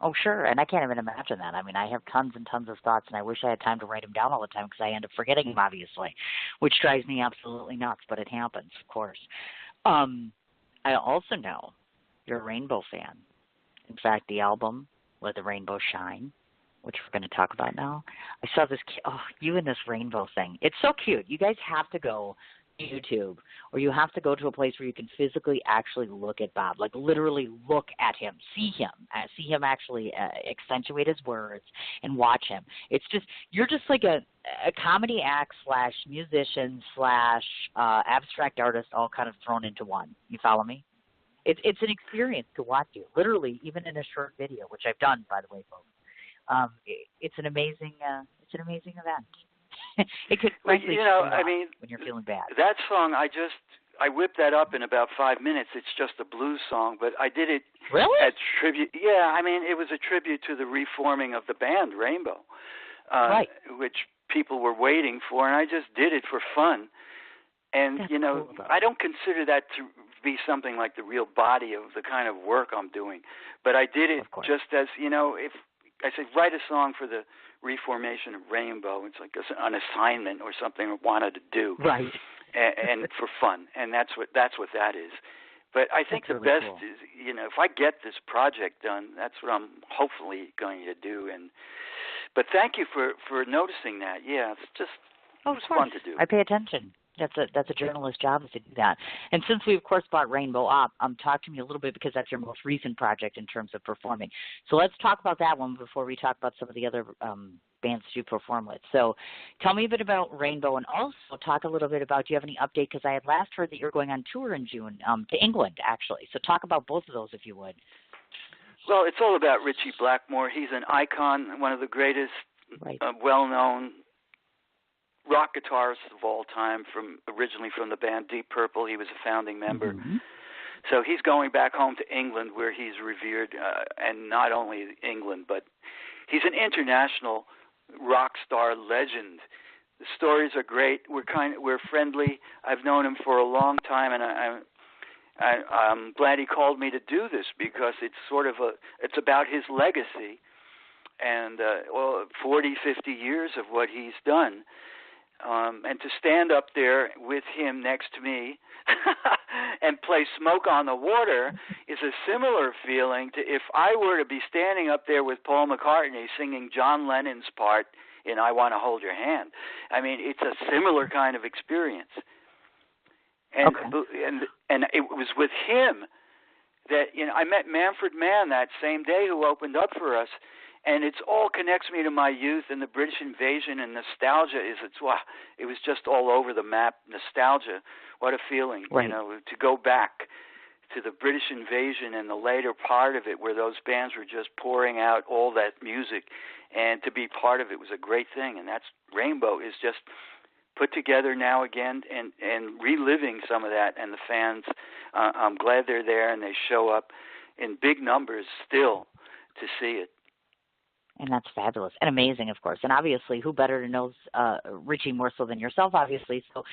Oh, sure, and I can't even imagine that. I mean, I have tons and tons of thoughts, and I wish I had time to write them down all the time because I end up forgetting them, obviously, which drives me absolutely nuts, but it happens, of course. I also know you're a Rainbow fan. In fact, the album, Let the Rainbow Shine, which we're going to talk about now, I saw this, you and this rainbow thing. It's so cute. You guys have to go to YouTube, or you have to go to a place where you can physically actually look at Bob, like literally look at him, see him actually accentuate his words and watch him. It's just, you're just like a comedy act / musician / abstract artist all kind of thrown into one. You follow me? It's an experience to watch you, literally, even in a short video, which I've done, by the way, folks. It's an amazing event. It could frankly when you're feeling bad. That song, I whipped that up in about 5 minutes. It's just a blues song, but I did it at tribute. Yeah, I mean, it was a tribute to the reforming of the band Rainbow, which people were waiting for, and I just did it for fun. And That's cool, I don't consider that to be something like the real body of the kind of work I'm doing, but I did it just as if I said write a song for the reformation of Rainbow. It's like an assignment or something I wanted to do, right? And for fun, and that's what that is. But I think the best is, if I get this project done, that's what I'm hopefully going to do. But thank you for noticing that. Yeah, it's just it's fun to do. I pay attention. That's a journalist's job is to do that. And since we, of course, brought Rainbow up, talk to me a little bit because that's your most recent project in terms of performing. So let's talk about that one before we talk about some of the other bands you perform with. So tell me a bit about Rainbow, and also talk a little bit about, do you have any update? Because I had last heard that you're going on tour in June to England, actually. So talk about both of those, if you would. Well, it's all about Ritchie Blackmore. He's an icon, one of the greatest well-known rock guitarist of all time, originally from the band Deep Purple. He was a founding member. Mm-hmm. So he's going back home to England, where he's revered, and not only England, but he's an international rock star legend. The stories are great. We're friendly. I've known him for a long time, and I'm glad he called me to do this because it's it's about his legacy and 40, 50 years of what he's done. And to stand up there with him next to me and play Smoke on the Water is a similar feeling to if I were to be standing up there with Paul McCartney singing John Lennon's part in I Want to Hold Your Hand. I mean, it's a similar kind of experience. And and it was with him that I met Manfred Mann that same day, who opened up for us. And it all connects me to my youth and the British invasion, and nostalgia it was just all over the map. Nostalgia, what a feeling, to go back to the British invasion and the later part of it, where those bands were just pouring out all that music, and to be part of it was a great thing. And that's Rainbow is just put together now again and reliving some of that. And the fans, I'm glad they're there, and they show up in big numbers still to see it. And that's fabulous and amazing, of course. And obviously, who better to know Ritchie more so than yourself, obviously. So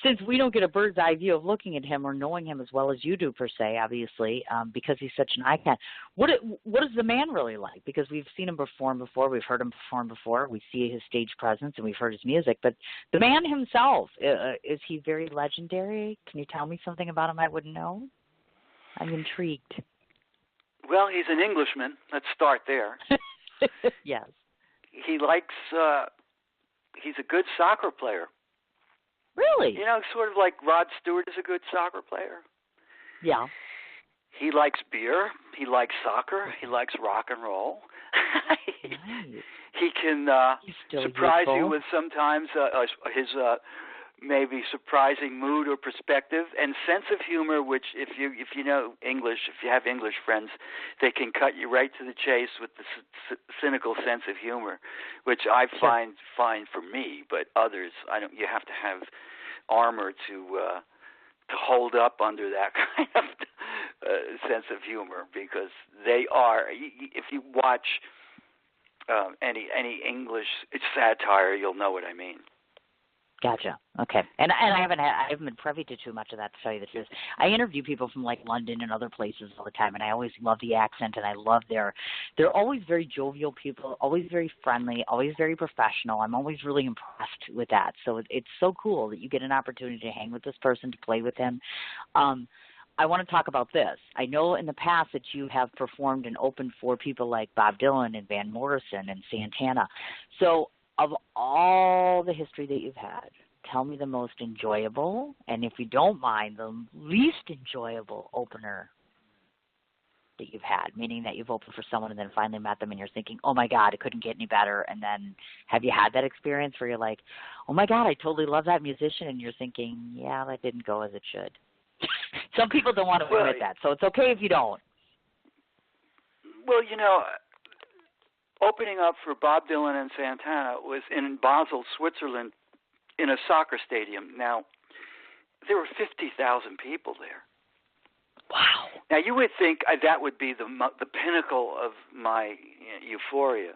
since we don't get a bird's eye view of looking at him or knowing him as well as you do, per se, obviously, because he's such an icon, what is the man really like? Because we've seen him perform before. We've heard him perform before. We see his stage presence, and we've heard his music. But the man himself, is he very legendary? Can you tell me something about him I wouldn't know? I'm intrigued. Well, he's an Englishman. Let's start there. Yes. He likes, he's a good soccer player. Really? Sort of like Rod Stewart is a good soccer player. Yeah. He likes beer. He likes soccer. He likes rock and roll. Nice. He can surprise you with sometimes his maybe surprising mood or perspective, and sense of humor, which if you know English, if you have English friends, they can cut you right to the chase with the cynical sense of humor, which I find fine for me, but others, you have to have armor to hold up under that kind of sense of humor, because they are. If you watch any English satire, you'll know what I mean. Gotcha. Okay. And I haven't been privy to too much of that, to tell you the truth. I interview people from like London and other places all the time, and I always love the accent, and I love they're always very jovial people, always very friendly, always very professional. I'm always really impressed with that. So it's so cool that you get an opportunity to hang with this person, to play with him. I want to talk about this. I know in the past that you have performed and opened for people like Bob Dylan and Van Morrison and Santana. So of all the history that you've had, tell me the most enjoyable, and if you don't mind, the least enjoyable opener that you've had, meaning that you've opened for someone and then finally met them and you're thinking, oh, my God, it couldn't get any better. And then have you had that experience where you're like, oh, my God, I totally love that musician, and you're thinking, yeah, that didn't go as it should. Some people don't want to admit that, so it's okay if you don't. Well, opening up for Bob Dylan and Santana was in Basel, Switzerland, in a soccer stadium. Now, there were 50,000 people there. Wow. Now, you would think that would be the pinnacle of my euphoria.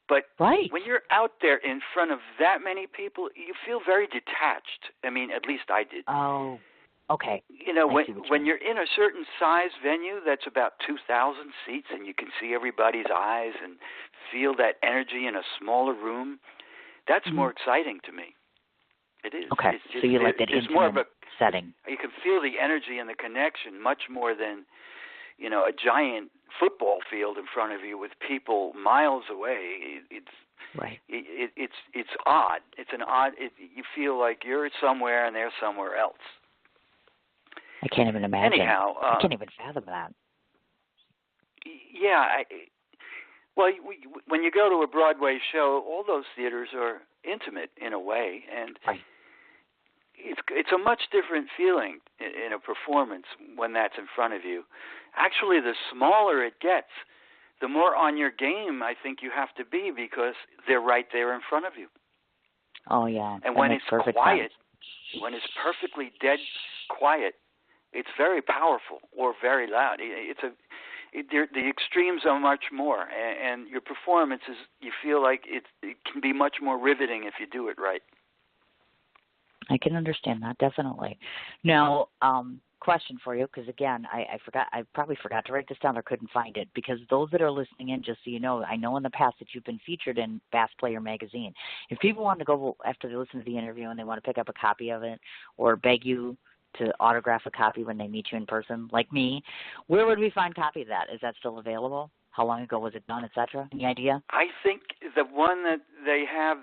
But when you're out there in front of that many people, you feel very detached. I mean, at least I did. Oh, okay. When you're in a certain size venue that's about 2,000 seats and you can see everybody's eyes and feel that energy in a smaller room, that's more exciting to me. It is. Okay, so you like that intimate setting. You can feel the energy and the connection much more than, a giant football field in front of you with people miles away. It's odd. It's an odd. You feel like you're somewhere and they're somewhere else. I can't even imagine. Anyhow, I can't even fathom that. Yeah. When you go to a Broadway show, all those theaters are intimate in a way, and it's a much different feeling in a performance when that's in front of you. Actually, the smaller it gets, the more on your game I think you have to be, because they're right there in front of you. Oh, yeah. And when it's quiet, when it's perfectly dead quiet, it's very powerful or very loud. The extremes are much more, and your performances, you feel like it can be much more riveting if you do it right. I can understand that, definitely. Now, question for you, because again, I probably forgot to write this down or couldn't find it, because those that are listening in, just so you know, I know in the past that you've been featured in Bass Player magazine. If people want to go after they listen to the interview and they want to pick up a copy of it or beg you to autograph a copy when they meet you in person, like me, where would we find copy of that? Is that still available? How long ago was it done, et cetera? Any idea? I think the one that they have,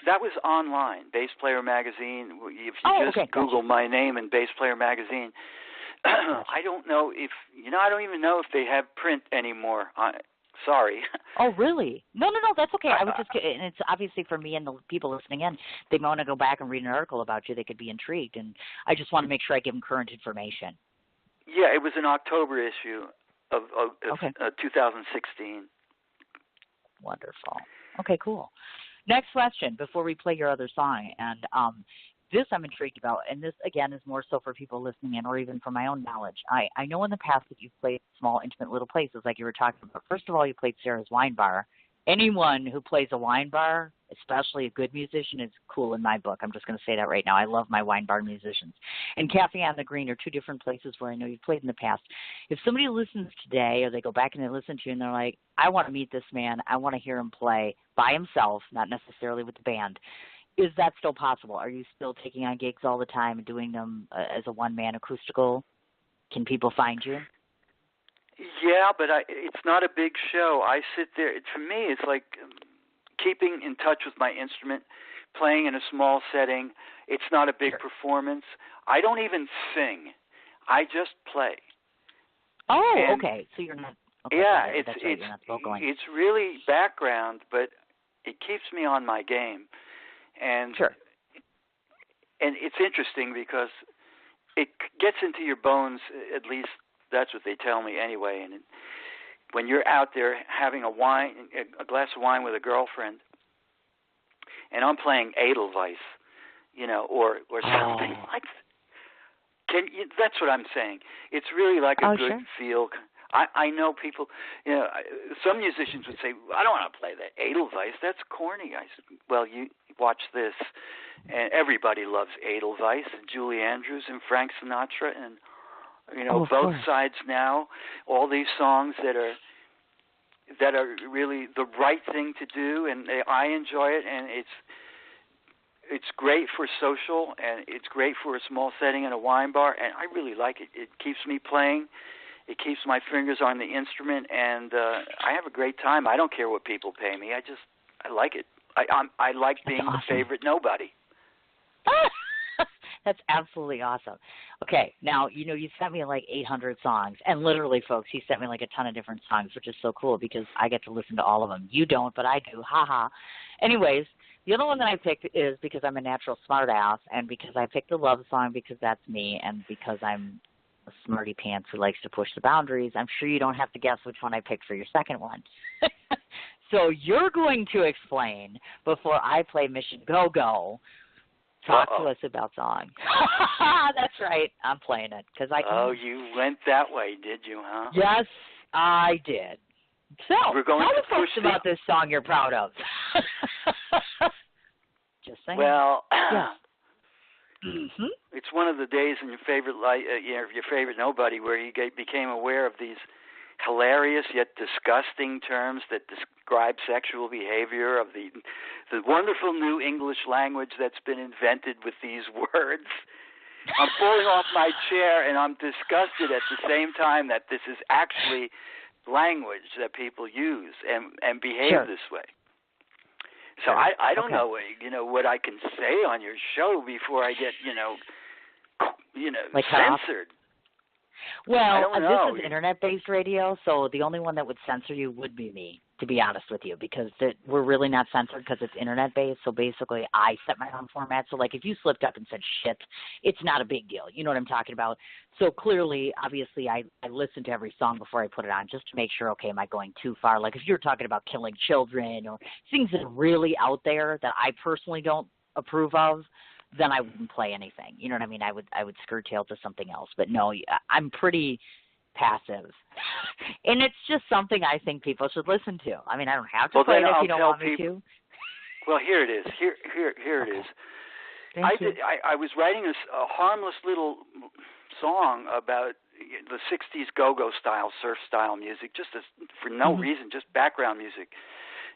that was online, Bass Player Magazine. If you just Google my name and Bass Player Magazine, I don't know if, I don't even know if they have print anymore. Sorry. Oh, really? No, that's okay. I was just, and it's obviously for me and the people listening in, they want to go back and read an article about you. They could be intrigued, and I just want to make sure I give them current information. Yeah, it was an October issue of 2016. Wonderful. Okay, cool. Next question before we play your other song, and this I'm intrigued about, and this, again, is more so for people listening in or even for my own knowledge. I know in the past that you've played small, intimate little places like you were talking about. First of all, you played Sarah's Wine Bar. Anyone who plays a wine bar, especially a good musician, is cool in my book. I'm just going to say that right now. I love my wine bar musicians. And Cafe on the Green are two different places where I know you've played in the past. If somebody listens today or they go back and they listen to you and they're like, I want to meet this man, I want to hear him play by himself, not necessarily with the band, is that still possible? Are you still taking on gigs all the time and doing them as a one-man acoustical? Can people find you? Yeah, but it's not a big show. I sit there. For me, it's like keeping in touch with my instrument, playing in a small setting. It's not a big performance. I don't even sing. I just play. Oh, okay. So you're not. Okay, yeah, you're not vocaling. It's really background, but it keeps me on my game. And and it's interesting because it gets into your bones. At least that's what they tell me anyway. And when you're out there having a glass of wine with a girlfriend, and I'm playing Edelweiss, or something like that. That's what I'm saying. It's really like a good feel. I know people, some musicians would say, I don't want to play that Edelweiss. That's corny. I said, well, you watch this. And everybody loves Edelweiss, and Julie Andrews and Frank Sinatra, and, Both Sides Now, all these songs that are really the right thing to do, and I enjoy it, and it's great for social, and it's great for a small setting in a wine bar, and I really like it. It keeps me playing. It keeps my fingers on the instrument, and I have a great time. I don't care what people pay me. I like it. I like being the favorite nobody. That's absolutely awesome. Okay, now, you sent me like 800 songs, and literally, folks, he sent me like a ton of different songs, which is so cool because I get to listen to all of them. You don't, but I do. Ha-ha. Anyways, the other one that I picked is because I'm a natural smartass, and because I picked a love song because that's me, and because I'm a smarty pants who likes to push the boundaries. I'm sure you don't have to guess which one I picked for your second one. So you're going to explain before I play Mission Go-Go. Talk to us about song. That's right. I'm playing it because I can. Oh, you went that way, did you, huh? Yes, I did. So, we're going tell to the folks about this song you're proud of. Just saying. Well, mm-hmm. It's one of the days in your favorite your favorite nobody where you became aware of these hilarious yet disgusting terms that describe sexual behavior, of the wonderful new English language that's been invented with these words. I'm falling off my chair, and I'm disgusted at the same time that this is actually language that people use and behave this way. So I don't know, what I can say on your show before I get, like censored. Well, this is internet-based radio, so the only one that would censor you would be me, to be honest with you, because we're really not censored because it's internet-based. So basically, I set my own format. So, like, if you slipped up and said shit, it's not a big deal. You know what I'm talking about? So clearly, obviously, I listen to every song before I put it on just to make sure, okay, am I going too far? Like, if you're talking about killing children or things that are really out there that I personally don't approve of, then I wouldn't play anything. You know what I mean? I would skirt tail to something else. But no, I'm pretty passive. And it's just something I think people should listen to. I mean, I don't have to play it if you don't want me to. Well, here it is. Here it is. I was writing a harmless little song about the 60s go-go style, surf style music, just for no reason, just background music.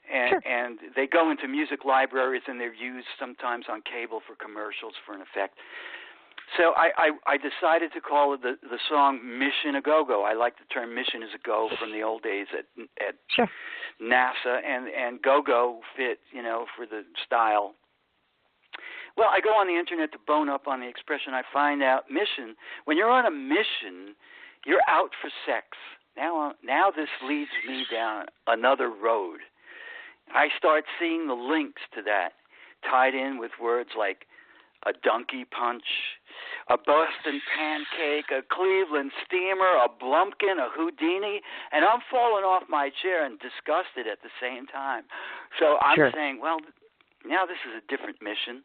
And they go into music libraries, and they're used sometimes on cable for commercials for an effect. So I decided to call it the song Mission a Go-Go. I like the term mission as a go from the old days at NASA, and go-go fit, for the style. Well, I go on the internet to bone up on the expression. I find out mission, when you're on a mission, you're out for sex. Now this leads me down another road. I start seeing the links to that tied in with words like a donkey punch, a Boston pancake, a Cleveland steamer, a Blumpkin, a Houdini, and I'm falling off my chair and disgusted at the same time. So I'm saying, well, now this is a different mission,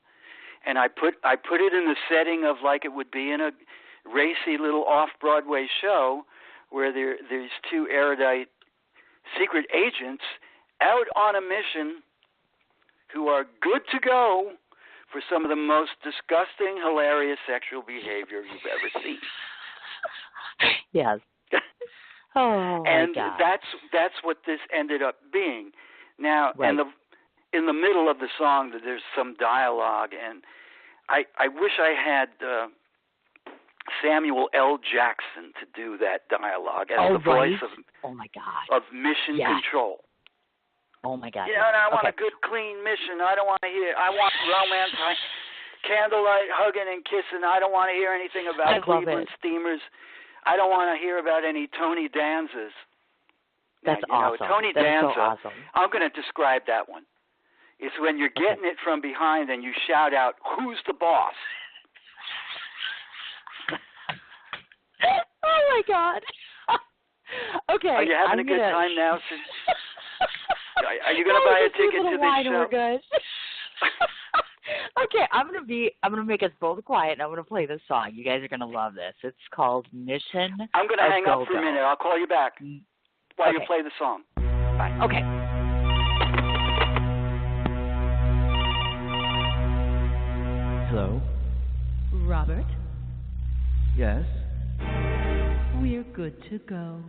and I put it in the setting of like it would be in a racy little off-Broadway show where there's two erudite secret agents out on a mission who are good to go for some of the most disgusting, hilarious sexual behavior you've ever seen. Yes. Oh, and my God. that's what this ended up being. Now, in the middle of the song, there's some dialogue, and I wish I had Samuel L. Jackson to do that dialogue as the voice of Mission Control. Oh, my God. And I want a good, clean mission. I want romance, candlelight hugging and kissing. I don't want to hear anything about Cleveland steamers. I don't want to hear about any Tony Danzas. That's awesome. Tony Danza, so awesome. I'm going to describe that one. It's when you're getting it from behind and you shout out, "Who's the boss?" God. Okay. Are you having a good time now? Are you going to buy a ticket to the show? We're good. Okay, I'm gonna make us both quiet, and I'm gonna play this song. You guys are gonna love this. It's called Mission. I'm gonna hang up for a minute. I'll call you back while you play the song. Bye. Okay. Hello? Robert, Yes? we're good to go.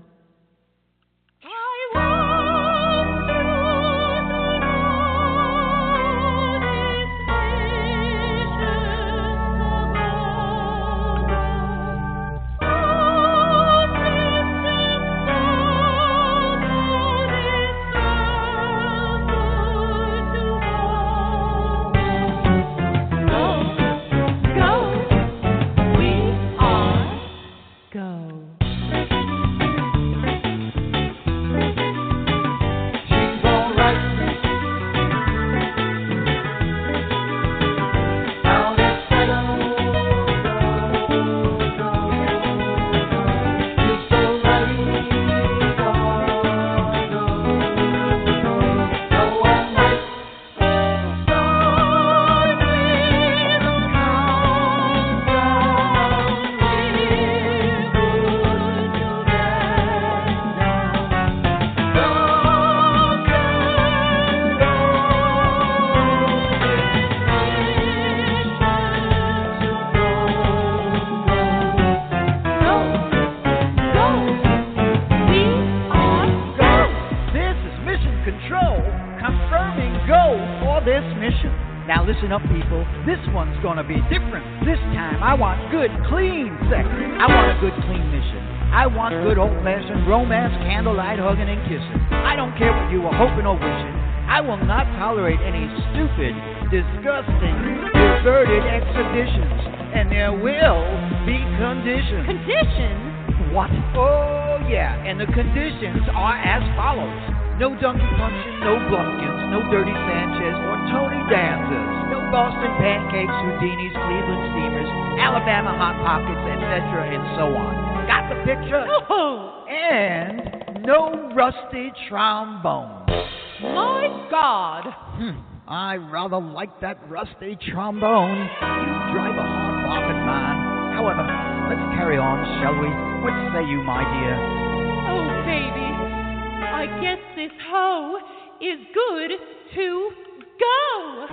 Now listen up, people. This one's gonna be different. This time I want good, clean sex. I want a good, clean mission. I want good old-fashioned romance, candlelight hugging and kissing. I don't care what you were hoping or wishing. I will not tolerate any stupid, disgusting, perverted exhibitions. And there will be conditions. Conditions? What? Oh, yeah. And the conditions are as follows. No donkey punching, no Blumpkins, no Dirty Sanchez or Tony Danzas, no Boston pancakes, Houdinis, Cleveland steamers, Alabama hot pockets, etc., and so on. Got the picture? Oh! And no rusty trombone. My God! I rather like that rusty trombone. You drive a hard bargain, man. However, let's carry on, shall we? What say you, my dear? Oh, baby. I guess this hoe is good to go.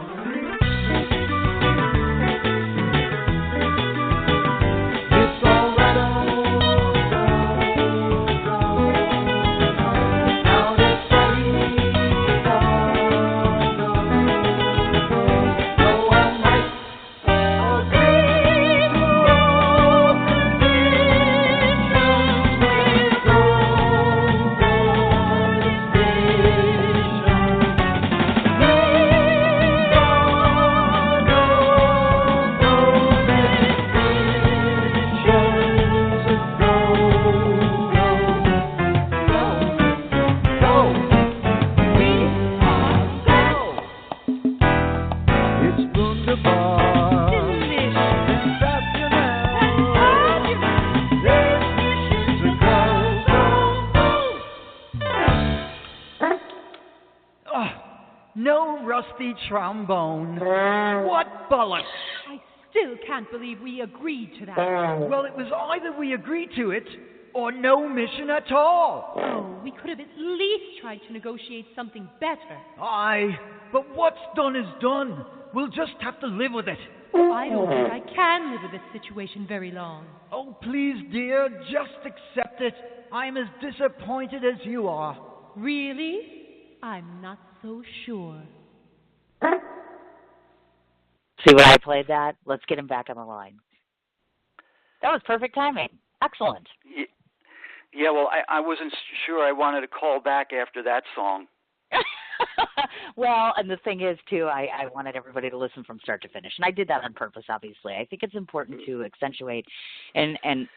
Trombone. What bollocks! I still can't believe we agreed to that. Well, it was either we agreed to it or no mission at all. Oh, we could have at least tried to negotiate something better. Aye, but what's done is done. We'll just have to live with it. I don't think I can live with this situation very long. Oh, please, dear, just accept it. I'm as disappointed as you are. Really? I'm not so sure. See when I played that? Let's get him back on the line. That was perfect timing. Excellent. Yeah, well, I wasn't sure I wanted to call back after that song. Well, and the thing is, too, I wanted everybody to listen from start to finish. And I did that on purpose, obviously. I think it's important to accentuate and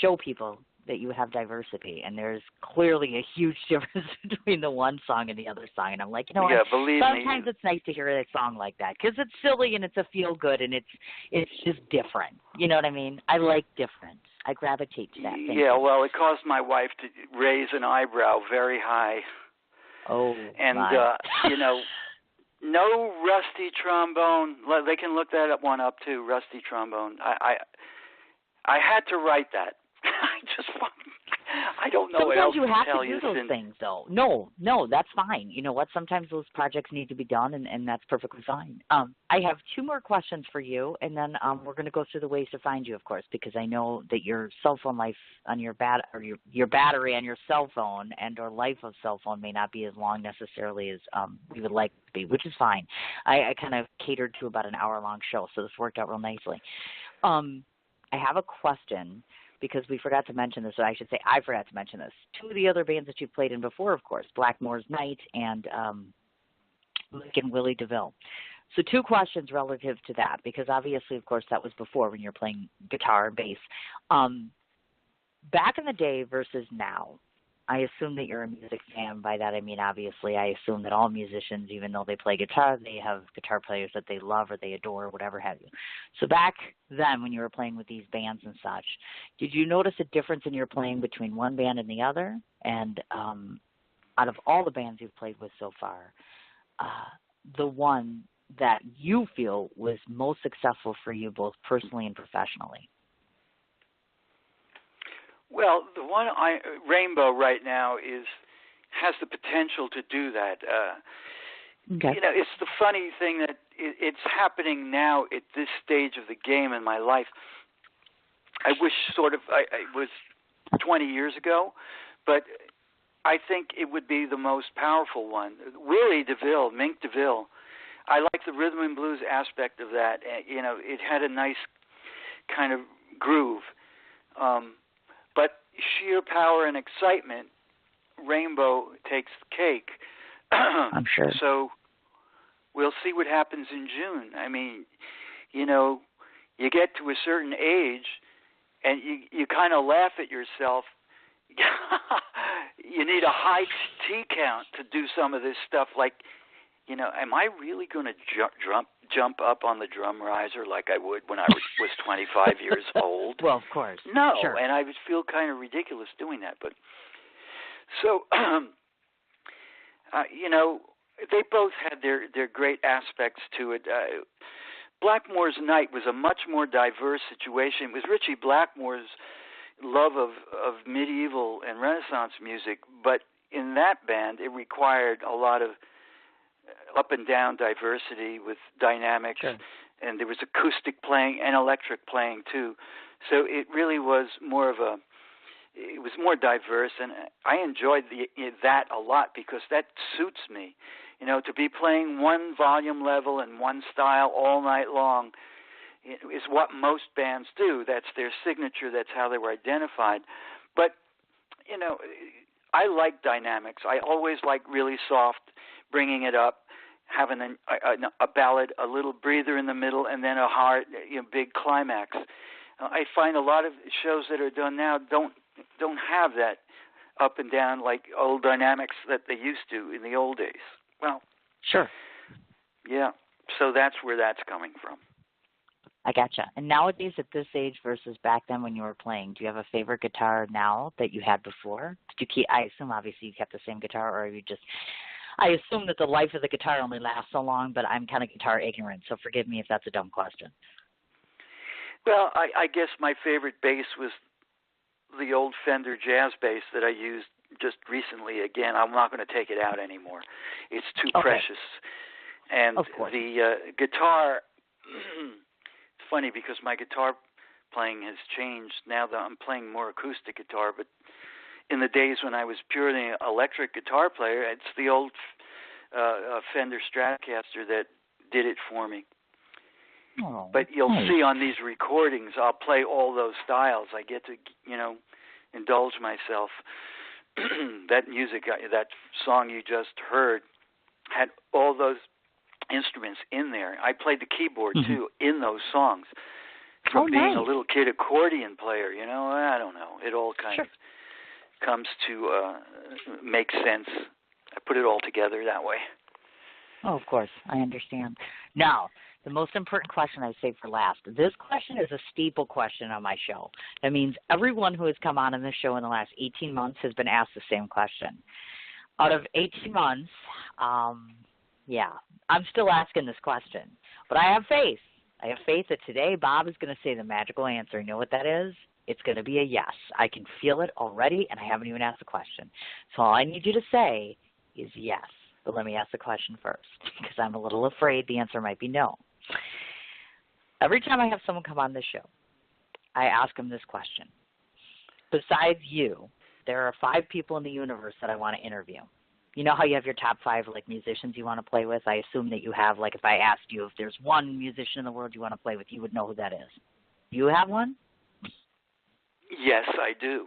show people that you have diversity. And there's clearly a huge difference between the one song and the other song. And I'm like, you know what? Sometimes it's nice to hear a song like that because it's silly and it's a feel-good and it's just different. You know what I mean? I like different. I gravitate to that. Thank Yeah, you. well, it caused my wife to raise an eyebrow very high. Oh, and my. No rusty trombone. They can look that one up too. Rusty trombone. I had to write that. I don't know what else Sometimes you have tell to do you. those things, though. No, that's fine. You know what? Sometimes those projects need to be done, and that's perfectly fine. I have two more questions for you, and then we're going to go through the ways to find you, of course, because I know that your cell phone life on your your battery on your cell phone and or life of cell phone may not be as long necessarily as we would like it to be, which is fine. I kind of catered to about an hour-long show, so this worked out real nicely. I have a question, because we forgot to mention this, or I should say I forgot to mention this. Two of the other bands that you've played in before, of course, Blackmore's Night and Mick and Willie DeVille. So two questions relative to that, because obviously, of course, that was before when you're playing guitar and bass. Back in the day versus now, I assume that you're a music fan. By that I mean, obviously, I assume that all musicians, even though they play guitar, they have guitar players that they love or they adore or whatever have you. So back then when you were playing with these bands and such, did you notice a difference in your playing between one band and the other? And out of all the bands you've played with so far, the one that you feel was most successful for you both personally and professionally? Well, the one Rainbow right now has the potential to do that. Okay. You know, it's the funny thing that it's happening now at this stage of the game in my life. I wish I was 20 years ago, but I think it would be the most powerful one. Willie DeVille, Mink DeVille, I like the rhythm and blues aspect of that. You know, it had a nice kind of groove. But sheer power and excitement, Rainbow takes the cake. I'm sure. So we'll see what happens in June. I mean, you know, you get to a certain age and you kind of laugh at yourself. You need a high T count to do some of this stuff. Like, you know, am I really going to jump up on the drum riser like I would when I was 25 years old? Well, of course. No, Sure. And I would feel kind of ridiculous doing that. But so, you know, they both had their great aspects to it. Blackmore's Night was a much more diverse situation. It was Ritchie Blackmore's love of medieval and Renaissance music, but in that band it required a lot of up and down diversity with dynamics, sure. And there was acoustic playing and electric playing too. So it really was more diverse, and I enjoyed that a lot because that suits me. You know, to be playing one volume level and one style all night long is what most bands do. That's their signature. That's how they were identified. But, you know, I like dynamics. I always like really soft, bringing it up, having a ballad, a little breather in the middle, and then a hard, big climax. I find a lot of shows that are done now don't have that up and down like old dynamics that they used to in the old days. Well, sure. Yeah, so that's where that's coming from. I gotcha. And nowadays, at this age versus back then when you were playing, do you have a favorite guitar now that you had before? Did you keep? I assume obviously you kept the same guitar, or you just? I assume that the life of the guitar only lasts so long, but I'm kind of guitar ignorant, so forgive me if that's a dumb question. Well, I guess my favorite bass was the old Fender jazz bass that I used just recently. Again, I'm not going to take it out anymore. It's too precious. And of course. The guitar, it's funny because my guitar playing has changed now that I'm playing more acoustic guitar, but in the days when I was purely an electric guitar player, it's the old Fender Stratocaster that did it for me. Oh, but you'll nice. see on these recordings, I'll play all those styles. I get to, indulge myself. That music, that song you just heard, had all those instruments in there. I played the keyboard, too, in those songs. From being a little kid accordion player, I don't know. It all kind of comes to make sense. I put it all together that way. Oh, of course. I understand. Now, the most important question I save for last. This question is a staple question on my show. That means everyone who has come on in this show in the last 18 months has been asked the same question. Out of 18 months, I'm still asking this question. But I have faith. I have faith that today Bob is going to say the magical answer. You know what that is? It's going to be a yes. I can feel it already, and I haven't even asked the question. So all I need you to say is yes. But let me ask the question first, because I'm a little afraid the answer might be no. Every time I have someone come on this show, I ask them this question. Besides you, there are 5 people in the universe that I want to interview. You know how you have your top 5 musicians you want to play with? I assume that you have, if I asked you if there's one musician in the world you want to play with, you would know who that is. Do you have one? Yes, I do.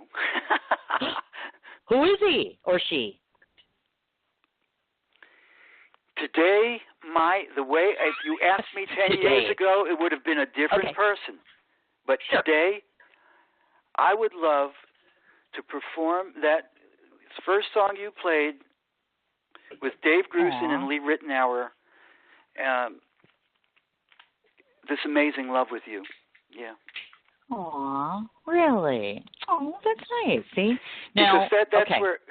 Who is he or she? Today, the way if you asked me 10 years ago, it would have been a different person. But today, I would love to perform that first song you played with Dave Grusin and Lee Ritenour. This Amazing Love with You. Yeah. Aw, really? Oh, that's nice. See, now because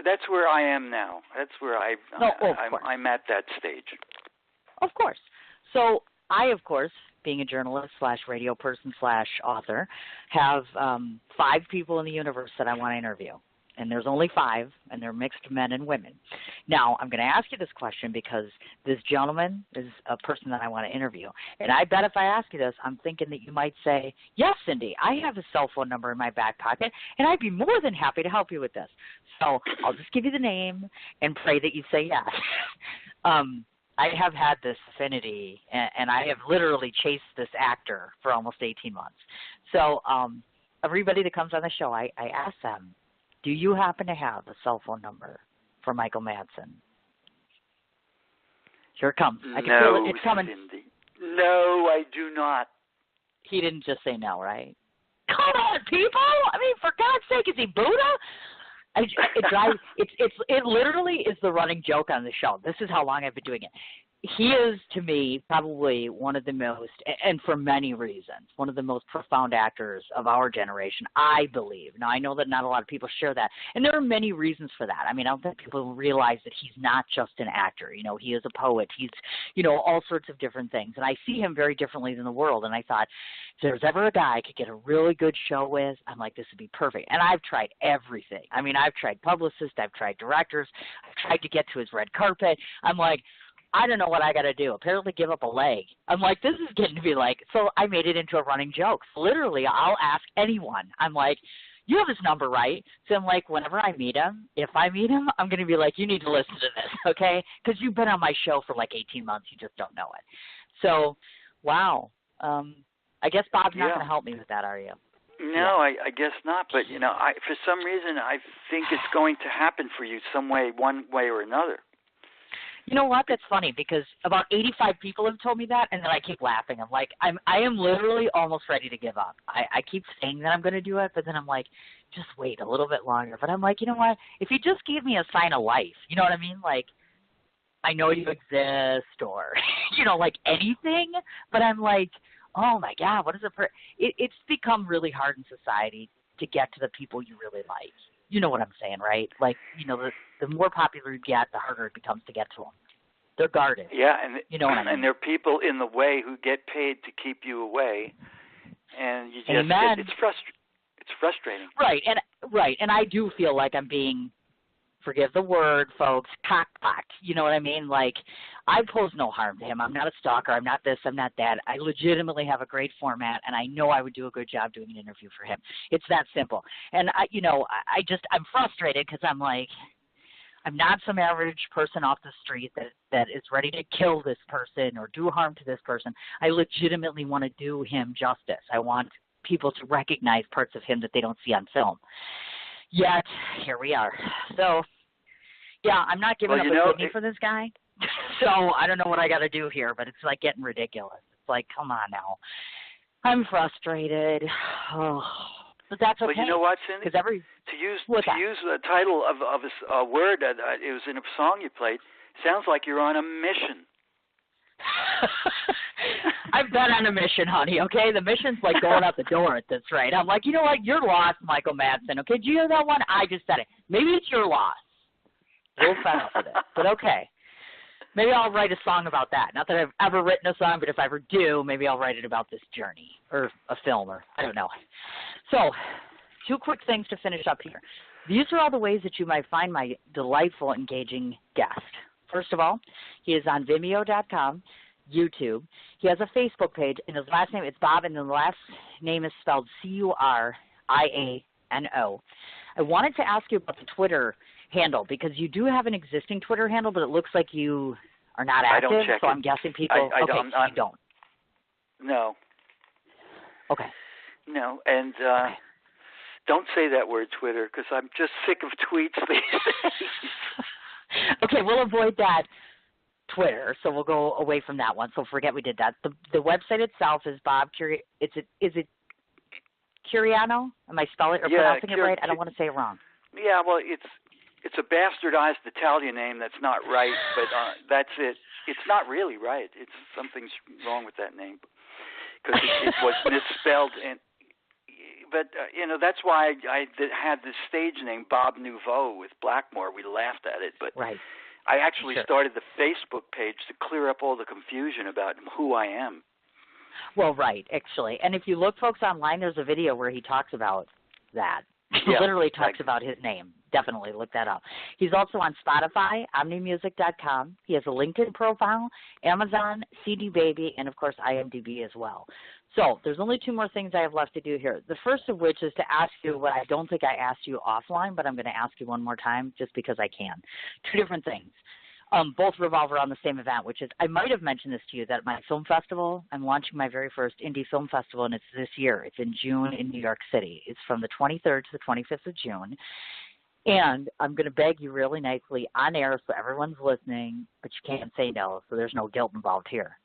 that's where I am now. That's where I'm at that stage. Of course. So I, of course, being a journalist / radio person / author, have 5 people in the universe that I want to interview. And there's only 5, and they're mixed men and women. Now, I'm going to ask you this question because this gentleman is a person that I want to interview. And I bet if I ask you this, I'm thinking that you might say, yes, Cindy, I have his cell phone number in my back pocket, and I'd be more than happy to help you with this. So I'll just give you the name and pray that you say yes. I have had this affinity, and I have literally chased this actor for almost 18 months. So everybody that comes on the show, I ask them, do you happen to have a cell phone number for Michael Madsen? Here it comes. I can feel it. It's coming. Cindy. No, I do not. He didn't just say no, right? Come on, people! I mean, for God's sake, is he Buddha? It literally is the running joke on the show. This is how long I've been doing it. He is, to me, probably one of the most, and for many reasons, one of the most profound actors of our generation, I believe. Now, I know that not a lot of people share that, and there are many reasons for that. I mean, I don't think people realize that he's not just an actor. You know, he is a poet. He's, all sorts of different things, and I see him very differently than the world, and I thought, if there's ever a guy I could get a really good show with, I'm like, this would be perfect. And I've tried everything. I mean, I've tried publicists. I've tried directors. I've tried to get to his red carpet. I'm like, I don't know what I got to do. Apparently give up a leg. I'm like, this is getting to be so I made it into a running joke. So literally, I'll ask anyone. I'm like, you have his number, right? So I'm like, whenever I meet him, if I meet him, I'm going to be like, you need to listen to this, okay? Because you've been on my show for 18 months. You just don't know it. So, wow. I guess Bob's not going to help me with that, are you? No, I guess not. But, for some reason, I think it's going to happen for you one way or another. You know what? That's funny because about 85 people have told me that, and then I keep laughing. I'm like, I am literally almost ready to give up. I keep saying that I'm going to do it, but then I'm like, just wait a little bit longer. But I'm like, you know what? If you just gave me a sign of life, you know what I mean? I know you exist or, anything, but I'm like, oh, my God, what is it? It's become really hard in society to get to the people you really like. You know what I'm saying, right? The more popular you get, the harder it becomes to get to them. They're guarded. Yeah, and you know what I mean? And there are people in the way who get paid to keep you away, and you just it's frustrating. Right, and I do feel like I'm being, forgive the word, folks, cockblocked. You know what I mean? I pose no harm to him. I'm not a stalker. I'm not this. I'm not that. I legitimately have a great format, and I know I would do a good job doing an interview for him. It's that simple. And I'm frustrated because I'm like, I'm not some average person off the street that is ready to kill this person or do harm to this person. I legitimately want to do him justice. I want people to recognize parts of him that they don't see on film. Yet, here we are. So, yeah, I'm not giving up a kidney for this guy. So I don't know what I got to do here, but it's getting ridiculous. It's come on now. I'm frustrated. Oh, but that's okay. Well, you know what, Cindy? To use the title of a word that it was in a song you played, sounds like you're on a mission. I've been on a mission, honey, okay? The mission's like going out the door at this rate. I'm like, you know what? You're lost, Michael Madsen, okay? Do you hear that one? I just said it. Maybe it's your loss. A little fed up with it, but okay. Maybe I'll write a song about that. Not that I've ever written a song, but if I ever do, maybe I'll write it about this journey or a film or I don't know. So 2 quick things to finish up here. These are all the ways that you might find my delightful, engaging guest. First of all, he is on Vimeo.com, YouTube. He has a Facebook page, and his last name is Bob, and the last name is spelled Curiano. I wanted to ask you about the Twitter handle because you do have an existing Twitter handle, but it looks like you are not active. I don't check so it. I'm guessing people. I okay, don't. you don't. No. Okay. No, and don't say that word, Twitter, because I'm just sick of tweets these days. Okay, we'll avoid that Twitter, so we'll go away from that one. So forget we did that. The website itself is Bob Curiano. Is it Curiano? Am I pronouncing it right? I don't want to say it wrong. Yeah, well, it's a bastardized Italian name that's not right, but that's it. It's not really right. It's something's wrong with that name because it was misspelled. But that's why I had this stage name Bob Nouveau with Blackmore. We laughed at it, but right. I actually started the Facebook page to clear up all the confusion about who I am. Well, right, actually. And if you look, folks, online, there's a video where he talks about that. He literally talks about his name. Definitely look that up. He's also on Spotify, OmniMusic.com. He has a LinkedIn profile, Amazon, CD Baby, and, of course, IMDb as well. So there's only 2 more things I have left to do here. The first of which is to ask you what I don't think I asked you offline, but I'm going to ask you one more time just because I can. 2 different things. Both revolve around the same event, which is I might have mentioned this to you that at my film festival, I'm launching my very first indie film festival, and it's this year. It's in June in New York City. It's from the 23rd to the 25th of June. And I'm going to beg you really nicely on air so everyone's listening, but you can't say no, so there's no guilt involved here.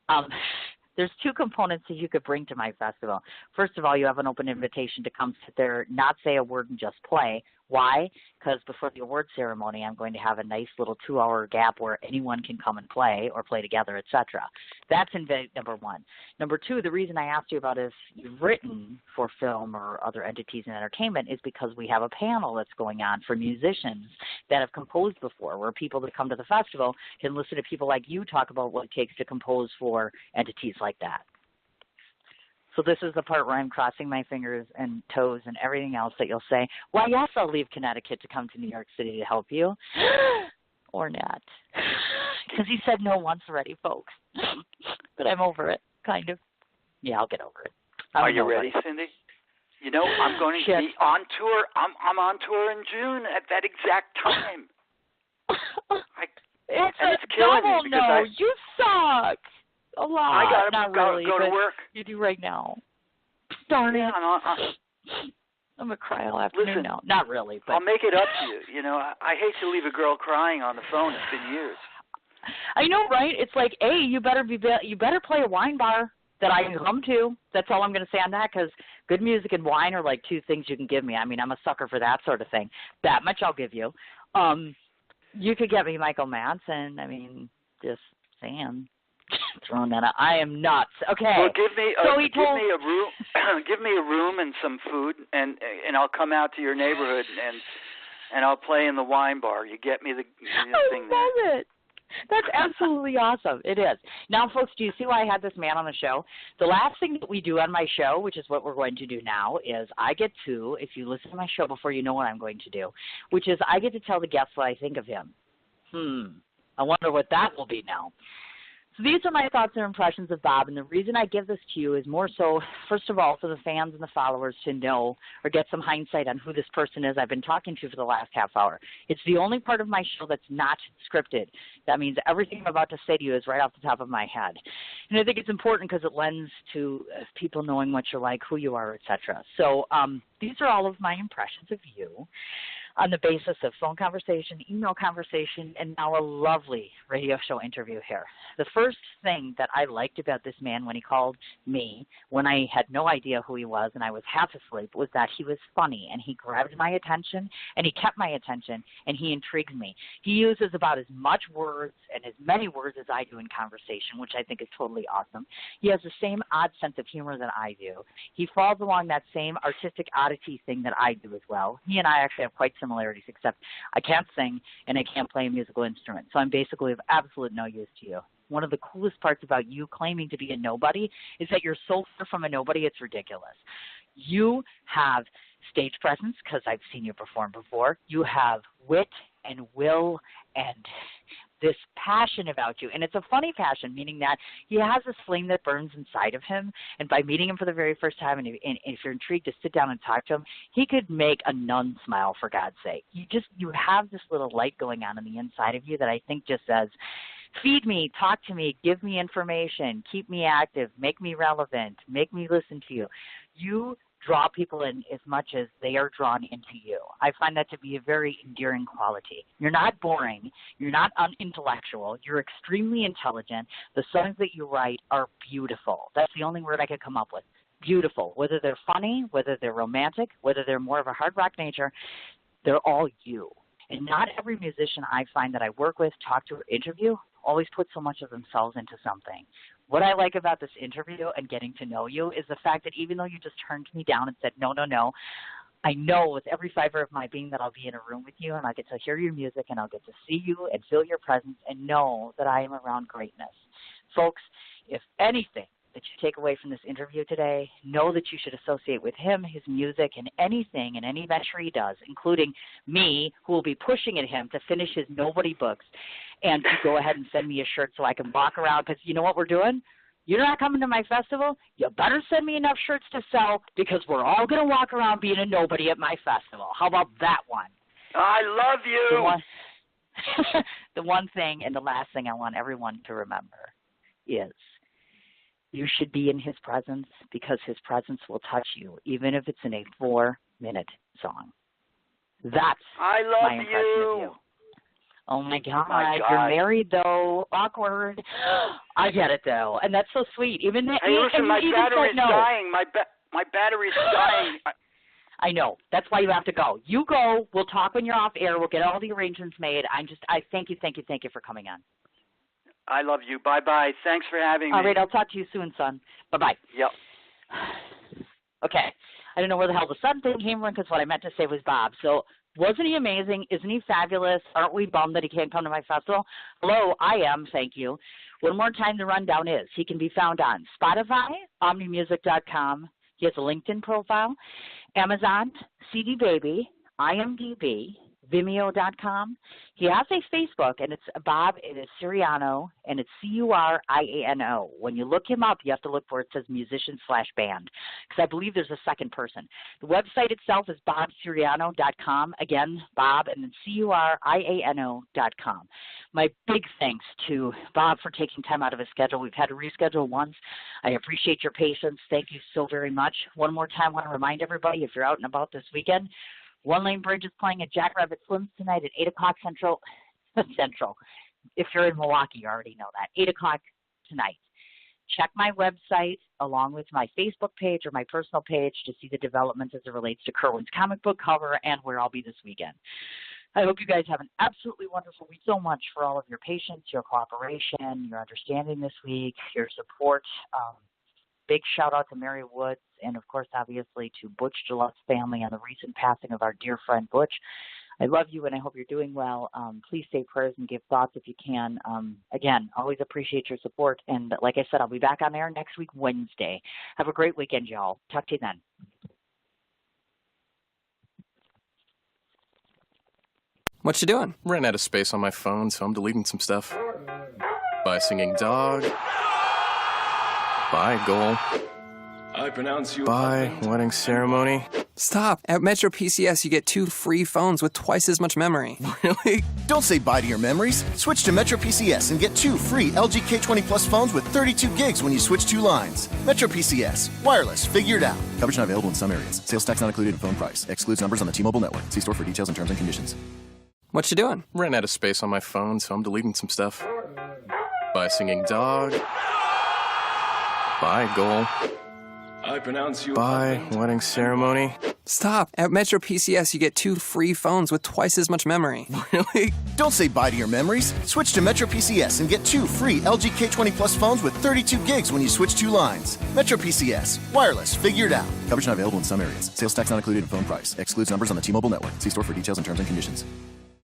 There's 2 components that you could bring to my festival. First of all, you have an open invitation to come sit there, not say a word and just play. Why? Because before the award ceremony, I'm going to have a nice little 2-hour gap where anyone can come and play or play together, etc. That's invite number 1. Number 2, the reason I asked you about if you've written for film or other entities in entertainment is because we have a panel that's going on for musicians that have composed before, where people that come to the festival can listen to people like you talk about what it takes to compose for entities like that. So this is the part where I'm crossing my fingers and toes and everything else that you'll say, why, yes, I'll leave Connecticut to come to New York City to help you. Or not. Because he said no once already, folks. But I'm over it, kind of. Yeah, I'll get over it. Are you ready, Cindy? You know, I'm going to be on tour. I'm on tour in June at that exact time. It's killing double me because you suck. A lot. I got Not to really, go to work. You do right now. Darn it. I'm going to cry all afternoon Listen, now. Not really, but I'll make it up to you. You know, I hate to leave a girl crying on the phone. It's been years. I know, right? It's like, hey, you better play a wine bar that I can come to. That's all I'm going to say on that, because good music and wine are like 2 things you can give me. I mean, I'm a sucker for that sort of thing. That much I'll give you. You could get me Michael Madsen. I mean, just saying. Throwing that out. I am nuts. Okay. Well, give me a room. Give me a room and some food, and I'll come out to your neighborhood and I'll play in the wine bar. You get me the thing there. I love it. That's absolutely awesome. It is. Now, folks, do you see why I had this man on the show? The last thing that we do on my show, which is what we're going to do now, is I get to, if you listen to my show before, you know what I'm going to do, which is I get to tell the guests what I think of him. I wonder what that will be now. So these are my thoughts and impressions of Bob, and the reason I give this to you is more so, first of all, for the fans and the followers to know or get some hindsight on who this person is I've been talking to for the last half hour. It's the only part of my show that's not scripted. That means everything I'm about to say to you is right off the top of my head. And I think it's important because it lends to people knowing what you're like, who you are, etc. So these are all of my impressions of you. on the basis of phone conversation, email conversation, and now a lovely radio show interview here. The first thing that I liked about this man when he called me, when I had no idea who he was and I was half asleep, was that he was funny and he grabbed my attention and he kept my attention and he intrigued me. He uses about as much words and as many words as I do in conversation, which I think is totally awesome. He has the same odd sense of humor that I do. He falls along that same artistic oddity thing that I do as well. He and I actually have quite similarities, except I can't sing and I can't play a musical instrument. So I'm basically of absolute no use to you. One of the coolest parts about you claiming to be a nobody is that you're so far from a nobody, it's ridiculous. You have stage presence, because I've seen you perform before. You have wit and will and this passion about you. And it's a funny passion, meaning that he has this flame that burns inside of him. And by meeting him for the very first time, and if you're intrigued to sit down and talk to him, he could make a nun smile, for God's sake. You have this little light going on the inside of you that I think just says, feed me, talk to me, give me information, keep me active, make me relevant, make me listen to you. You draw people in as much as they are drawn into you. I find that to be a very endearing quality. You're not boring. You're not unintellectual. You're extremely intelligent. The songs that you write are beautiful. That's the only word I could come up with. Beautiful. Whether they're funny, whether they're romantic, whether they're more of a hard rock nature, they're all you. And not every musician I find that I work with, talk to, or interview always put so much of themselves into something. What I like about this interview and getting to know you is the fact that even though you just turned me down and said, no, I know with every fiber of my being that I'll be in a room with you and I'll get to hear your music and I'll get to see you and feel your presence and know that I am around greatness. Folks, if anything that you take away from this interview today, know that you should associate with him, his music, and anything and any venture he does, including me, who will be pushing at him to finish his Nobody books and to go ahead and send me a shirt so I can walk around, because you know what we're doing? You're not coming to my festival? You better send me enough shirts to sell, because we're all going to walk around being a nobody at my festival. How about that one? I love you. The one thing and the last thing I want everyone to remember is you should be in his presence, because his presence will touch you, even if it's in a 4-minute song. That's my impression of you. Oh, my God. You're married, though. Awkward. I get it, though. And that's so sweet. Even that. Hey, listen, my battery's dying. My battery's dying. I know. That's why you have to go. You go. We'll talk when you're off air. We'll get all the arrangements made. I thank you for coming on. I love you. Bye-bye. Thanks for having me. All right. I'll talk to you soon, son. Bye-bye. Yep. Okay. I don't know where the hell the son thing came from, because what I meant to say was Bob. So wasn't he amazing? Isn't he fabulous? Aren't we bummed that he can't come to my festival? Hello, I am. Thank you. One more time, the rundown is he can be found on Spotify, OmniMusic.com. He has a LinkedIn profile, Amazon, CD Baby, IMDb, Vimeo.com. He has a Facebook, and it's Bob. It is Curiano, and it's Curiano. When you look him up, you have to look for it says musician/band, because I believe there's a second person. The website itself is bobcuriano.com. Again, Bob, and then Curiano.com. My big thanks to Bob for taking time out of his schedule. We've had to reschedule once. I appreciate your patience. Thank you so very much. One more time, I want to remind everybody, if you're out and about this weekend, One Lane Bridge is playing at Jackrabbit Slim's tonight at 8 o'clock Central. If you're in Milwaukee, you already know that. 8 o'clock tonight. Check my website along with my Facebook page or my personal page to see the developments as it relates to Kerwin's comic book cover and where I'll be this weekend. I hope you guys have an absolutely wonderful week. So much for all of your patience, your cooperation, your understanding this week, your support. Big shout out to Mary Woods and, of course, obviously to Butch Gillette's family on the recent passing of our dear friend Butch. I love you, and I hope you're doing well. Please say prayers and give thoughts if you can. Again, always appreciate your support. And like I said, I'll be back on air next week, Wednesday. Have a great weekend, y'all. Talk to you then. What you doing? Ran out of space on my phone, so I'm deleting some stuff. By singing dog. By goal. I pronounce you. By wedding ceremony. Stop. At Metro PCS, you get 2 free phones with twice as much memory. Really? Don't say bye to your memories. Switch to Metro PCS and get 2 free LG K20 Plus phones with 32 gigs when you switch 2 lines. Metro PCS. Wireless. Figure it out. Coverage not available in some areas. Sales tax not included in phone price. Excludes numbers on the T-Mobile network. See store for details and terms and conditions. What you doing? Ran out of space on my phone, so I'm deleting some stuff. By singing dog. By goal. I pronounce you. By wedding ceremony. Stop. At Metro PCS, you get 2 free phones with twice as much memory. Really? Don't say bye to your memories. Switch to Metro PCS and get 2 free LG K20 Plus phones with 32 gigs when you switch 2 lines. Metro PCS. Wireless. Figure it out. Coverage not available in some areas. Sales tax not included in phone price. Excludes numbers on the T-Mobile network. See store for details and terms and conditions.